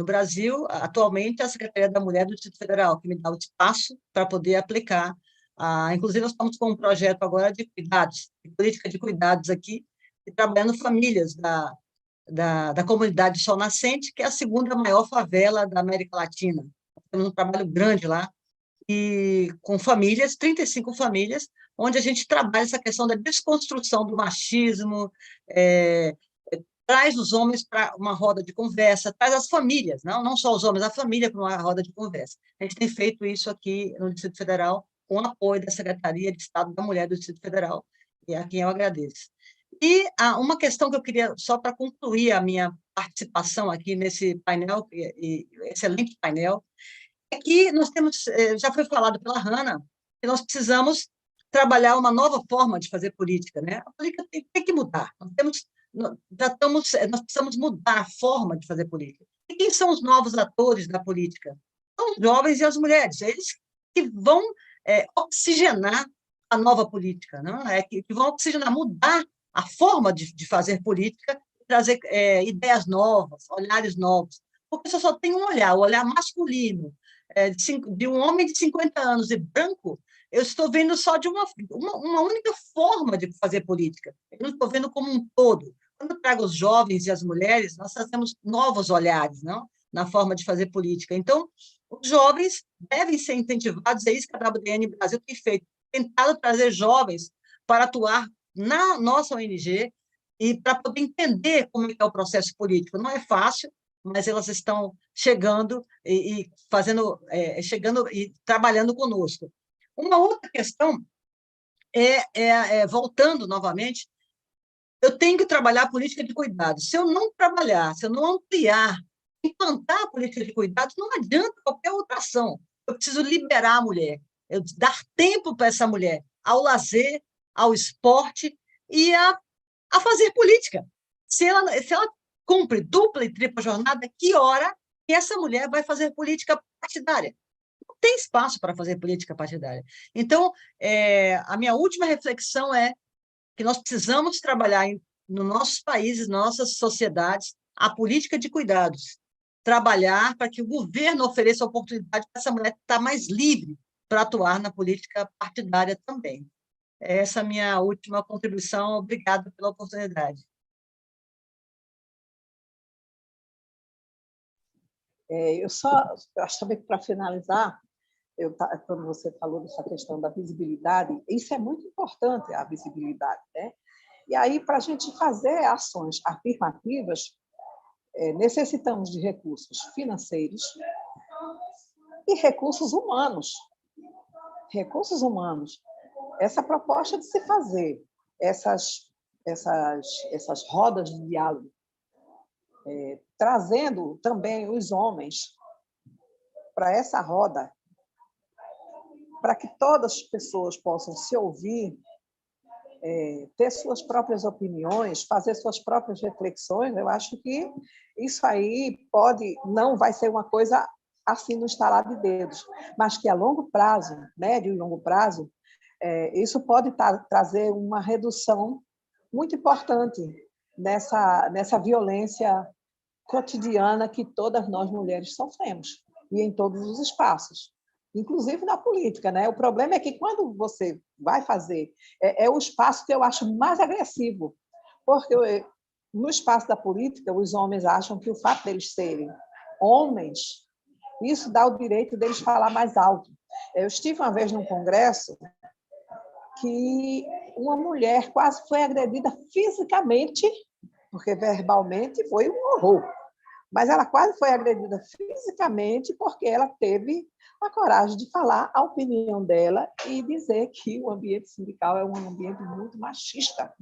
Brasil, atualmente, a Secretaria da Mulher do Distrito Federal, que me dá o espaço para poder aplicar. Inclusive, nós estamos com um projeto agora de cuidados, de política de cuidados aqui, e trabalhando famílias da comunidade Sol Nascente, que é a segunda maior favela da América Latina. Temos um trabalho grande lá, e com famílias, 35 famílias, onde a gente trabalha essa questão da desconstrução do machismo, traz os homens para uma roda de conversa, traz as famílias, não só os homens, a família para uma roda de conversa. A gente tem feito isso aqui no Distrito Federal, com o apoio da Secretaria de Estado da Mulher do Distrito Federal, e a quem eu agradeço. E uma questão que eu queria, só para concluir a minha participação aqui nesse painel, excelente painel, é que nós temos, já foi falado pela Hannah, que nós precisamos trabalhar uma nova forma de fazer política, né? A política tem que mudar. Nós precisamos mudar a forma de fazer política. E quem são os novos atores da política? São os jovens e as mulheres. Eles que vão oxigenar a nova política, não? Que vão oxigenar, mudar a forma de fazer política, trazer ideias novas, olhares novos. Porque você só tem um olhar, o olhar masculino, de um homem de 50 anos e branco. Eu estou vendo só de uma única forma de fazer política. Eu não estou vendo como um todo. Quando eu trago os jovens e as mulheres, nós trazemos novos olhares, não? Na forma de fazer política. Então, os jovens devem ser incentivados, é isso que a WDN Brasil tem feito, tentado trazer jovens para atuar na nossa ONG e para poder entender como é o processo político. Não é fácil, mas elas estão chegando chegando e trabalhando conosco. Uma outra questão voltando novamente, eu tenho que trabalhar a política de cuidados. Se eu não trabalhar, se eu não ampliar, implantar a política de cuidados, não adianta qualquer outra ação. Eu preciso liberar a mulher, eu dar tempo para essa mulher ao lazer, ao esporte e a fazer política. Se ela cumpre dupla e tripla jornada, que hora que essa mulher vai fazer política partidária? Não tem espaço para fazer política partidária. Então, a minha última reflexão é que nós precisamos trabalhar nos nossos países, nas nossas sociedades, a política de cuidados. Trabalhar para que o governo ofereça oportunidade para essa mulher estar mais livre para atuar na política partidária também. Essa é a minha última contribuição. Obrigada pela oportunidade. Eu acho também que, para finalizar, quando você falou dessa questão da visibilidade, isso é muito importante, a visibilidade, né? E aí, para a gente fazer ações afirmativas, necessitamos de recursos financeiros e recursos humanos. Recursos humanos. Essa proposta de se fazer essas rodas de diálogo, trazendo também os homens para essa roda, para que todas as pessoas possam se ouvir, ter suas próprias opiniões, fazer suas próprias reflexões. Eu acho que isso aí não vai ser uma coisa assim no estalar de dedos, mas que a longo prazo, médio e longo prazo, isso pode trazer uma redução muito importante nessa violência cotidiana que todas nós mulheres sofremos, e em todos os espaços, inclusive na política, né? O problema é que quando você vai fazer, é o espaço que eu acho mais agressivo, porque no espaço da política, os homens acham que o fato deles serem homens, isso dá o direito deles falar mais alto. Eu estive uma vez num congresso que uma mulher quase foi agredida fisicamente, porque verbalmente foi um horror, mas ela quase foi agredida fisicamente porque ela teve a coragem de falar a opinião dela e dizer que o ambiente sindical é um ambiente muito machista.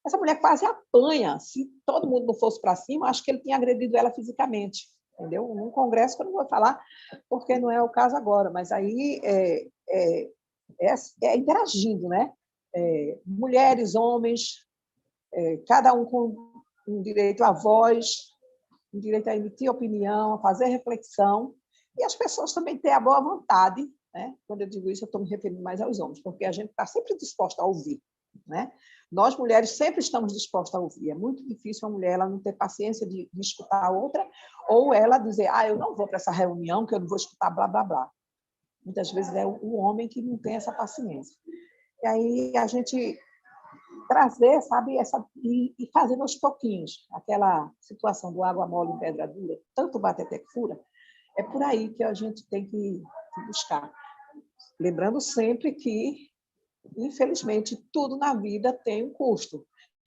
Essa mulher quase apanha. Se todo mundo não fosse para cima, acho que ele tinha agredido ela fisicamente, entendeu? Num congresso que eu não vou falar, porque não é o caso agora, mas aí é interagindo, né? Mulheres, homens, cada um com um direito à voz, um direito a emitir opinião, a fazer reflexão, e as pessoas também têm a boa vontade, né? Quando eu digo isso, eu estou me referindo mais aos homens, porque a gente está sempre disposta a ouvir, né? Nós, mulheres, sempre estamos dispostas a ouvir. É muito difícil uma mulher ela não ter paciência de escutar a outra, ou ela dizer, eu não vou para essa reunião, que eu não vou escutar blá, blá, blá. Muitas vezes é o homem que não tem essa paciência. E aí a gente trazer, sabe, e fazendo aos pouquinhos, aquela situação do água mole em pedra dura, tanto bate até que fura, é por aí que a gente tem que buscar. Lembrando sempre que, infelizmente, tudo na vida tem um custo.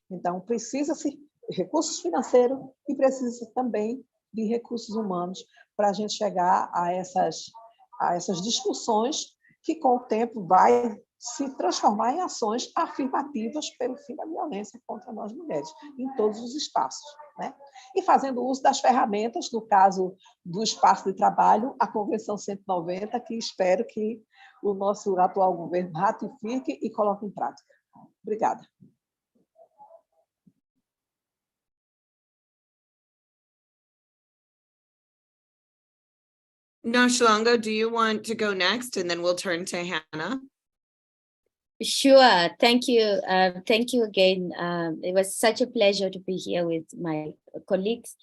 Então, precisa-se de recursos financeiros e precisa também de recursos humanos para a gente chegar a essas discussões que, com o tempo, vai se transformar em ações afirmativas pelo fim da violência contra nós mulheres, em todos os espaços, né? E fazendo uso das ferramentas, no caso do espaço de trabalho, a Convenção 190, que espero que o nosso atual governo ratifique e coloque em prática. Obrigada. Noshlongo, do you want to go next, and then we'll turn to Hannah? Sure. Thank you. Thank you again. It was such a pleasure to be here with my colleagues.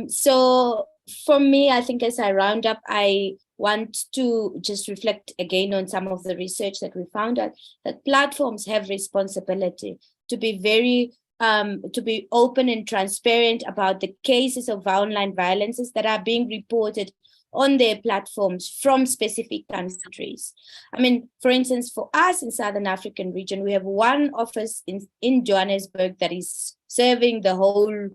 So for me, I think as I round up, I want to just reflect again on some of the research that we found out that platforms have responsibility to be very to be open and transparent about the cases of online violences that are being reported on their platforms from specific countries. I mean, for instance, for us in Southern African region, we have one office in Johannesburg that is serving the whole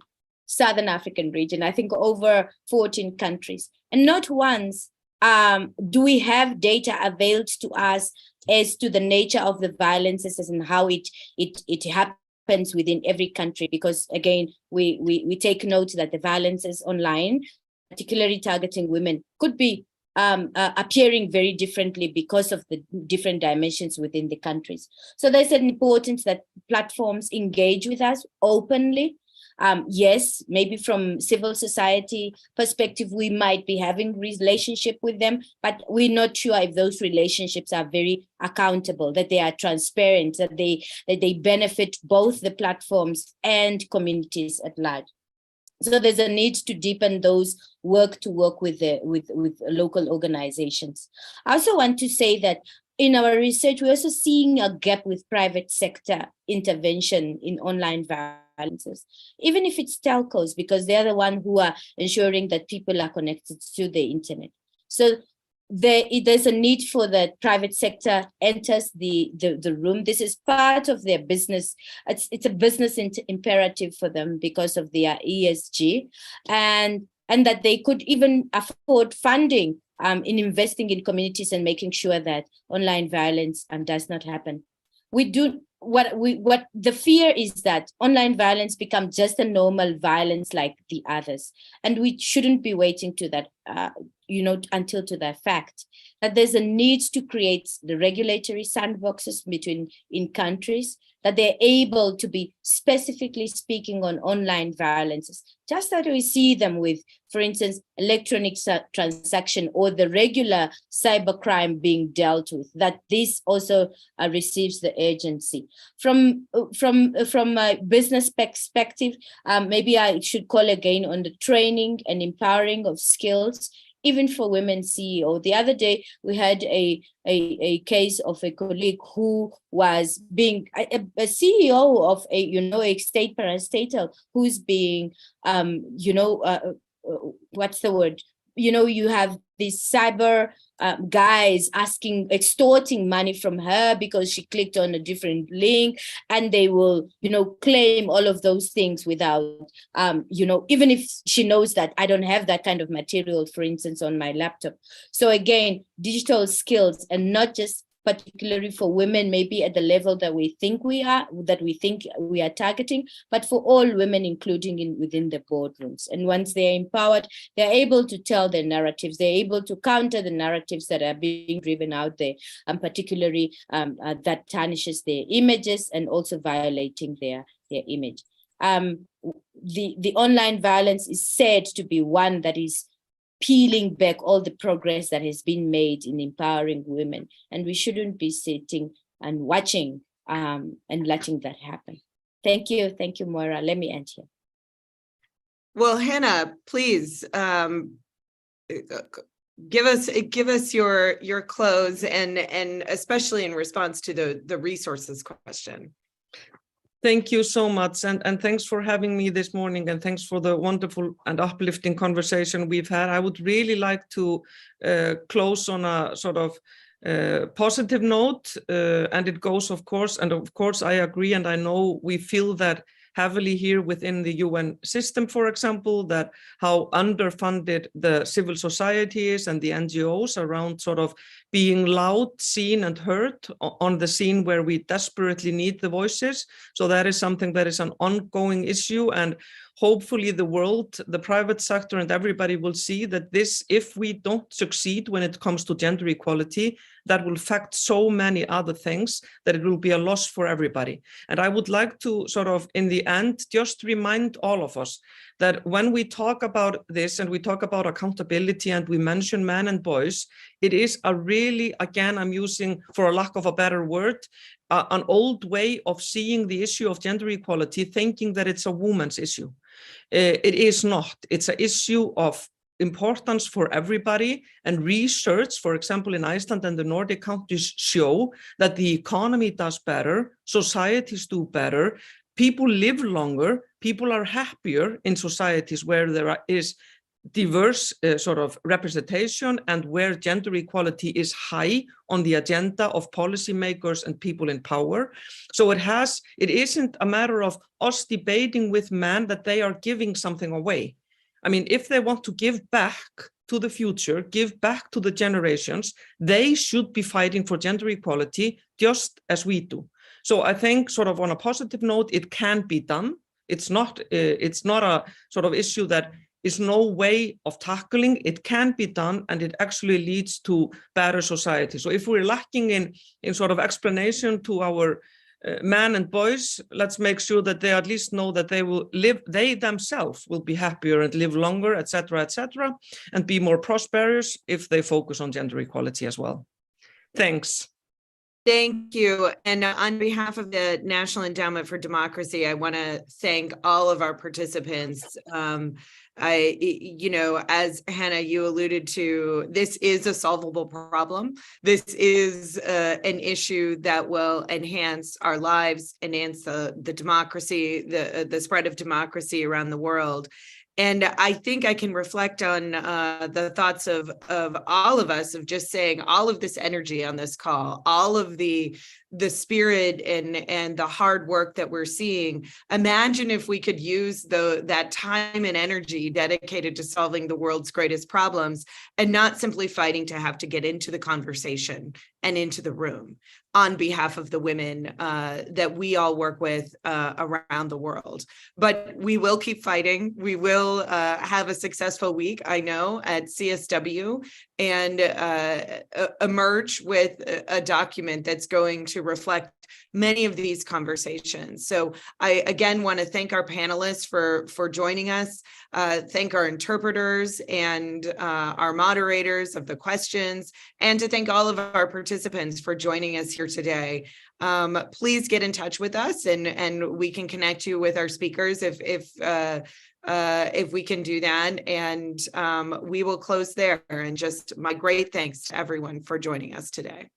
Southern African region, I think over 14 countries. And not once do we have data availed to us as to the nature of the violences and how it happens within every country, because again, we take note that the violences online, particularly targeting women, could be appearing very differently because of the different dimensions within the countries. So there's an importance that platforms engage with us openly. Yes, maybe from civil society perspective, we might be having relationship with them, but we're not sure if those relationships are very accountable, that they are transparent, that they benefit both the platforms and communities at large. So there's a need to deepen those work with local organizations. I also want to say that in our research, we're also seeing a gap with private sector intervention in online violences, even if it's telcos, because they're the one who are ensuring that people are connected to the internet. So there's a need for the private sector enters the room. This is part of their business. It's a business imperative for them because of their ESG, and that they could even afford funding in investing in communities and making sure that online violence does not happen. What the fear is that online violence becomes just a normal violence like the others, and we shouldn't be waiting to that until to that fact that there's a need to create the regulatory sandboxes in countries, that they're able to be specifically speaking on online violences, just that we see them with, for instance, electronic transaction or the regular cybercrime being dealt with, that this also receives the urgency. From a business perspective, maybe I should call again on the training and empowering of skills, even for women CEO. The other day, we had a case of a colleague who was being a CEO of a state parastatal who's being, what's the word? you have these cyber guys extorting money from her because she clicked on a different link, and they will, claim all of those things without, even if she knows that I don't have that kind of material, for instance, on my laptop. So again, digital skills, and not just particularly for women, maybe at the level that we think we are targeting, but for all women, including within the boardrooms. And once they're empowered, they're able to tell their narratives, they're able to counter the narratives that are being driven out there, and particularly that tarnishes their images and also violating their image. The online violence is said to be one that is peeling back all the progress that has been made in empowering women. And we shouldn't be sitting and watching and letting that happen. Thank you. Thank you, Moira. Let me end here. Well, Hannah, please give us your close, and especially in response to the resources question. Thank you so much, and thanks for having me this morning, and thanks for the wonderful and uplifting conversation we've had. I would really like to close on a sort of positive note, and it goes, of course, I agree, and I know we feel that heavily here within the UN system, for example, that how underfunded the civil society is and the NGOs around sort of being loud, seen and heard on the scene where we desperately need the voices. So that is something that is an ongoing issue, and hopefully the world, the private sector and everybody will see that this, if we don't succeed when it comes to gender equality, that will affect so many other things that it will be a loss for everybody. And I would like to sort of, in the end, just remind all of us that when we talk about this and we talk about accountability and we mention men and boys, it is a really, again, I'm using, for a lack of a better word, an old way of seeing the issue of gender equality, thinking that it's a woman's issue. It is not. It's an issue of importance for everybody, and research, for example, in Iceland and the Nordic countries, show that the economy does better, societies do better, people live longer, people are happier in societies where there is diverse sort of representation and where gender equality is high on the agenda of policymakers and people in power. So it isn't a matter of us debating with men that they are giving something away. I mean, if they want to give back to the future, give back to the generations, they should be fighting for gender equality just as we do. So I think, sort of on a positive note, it can be done. It's not a sort of issue that is no way of tackling. It can be done, and it actually leads to better society. So if we're lacking in sort of explanation to our men and boys, let's make sure that they at least know that they themselves will be happier and live longer, etc., and be more prosperous if they focus on gender equality as well. Thanks. Thank you. And on behalf of the National Endowment for Democracy, I want to thank all of our participants. As Hannah, you alluded to, this is a solvable problem. This is an issue that will enhance our lives, enhance the democracy, the spread of democracy around the world. And I think I can reflect on the thoughts of all of us, of just saying all of this energy on this call, all of the spirit and the hard work that we're seeing. Imagine if we could use that time and energy dedicated to solving the world's greatest problems and not simply fighting to have to get into the conversation and into the room on behalf of the women that we all work with around the world. But we will keep fighting. We will have a successful week, I know, at CSW, and emerge with a document that's going to reflect many of these conversations. So I again want to thank our panelists for joining us, thank our interpreters and our moderators of the questions, and to thank all of our participants for joining us here today. Please get in touch with us, and we can connect you with our speakers if we can do that. And we will close there. And just my great thanks to everyone for joining us today.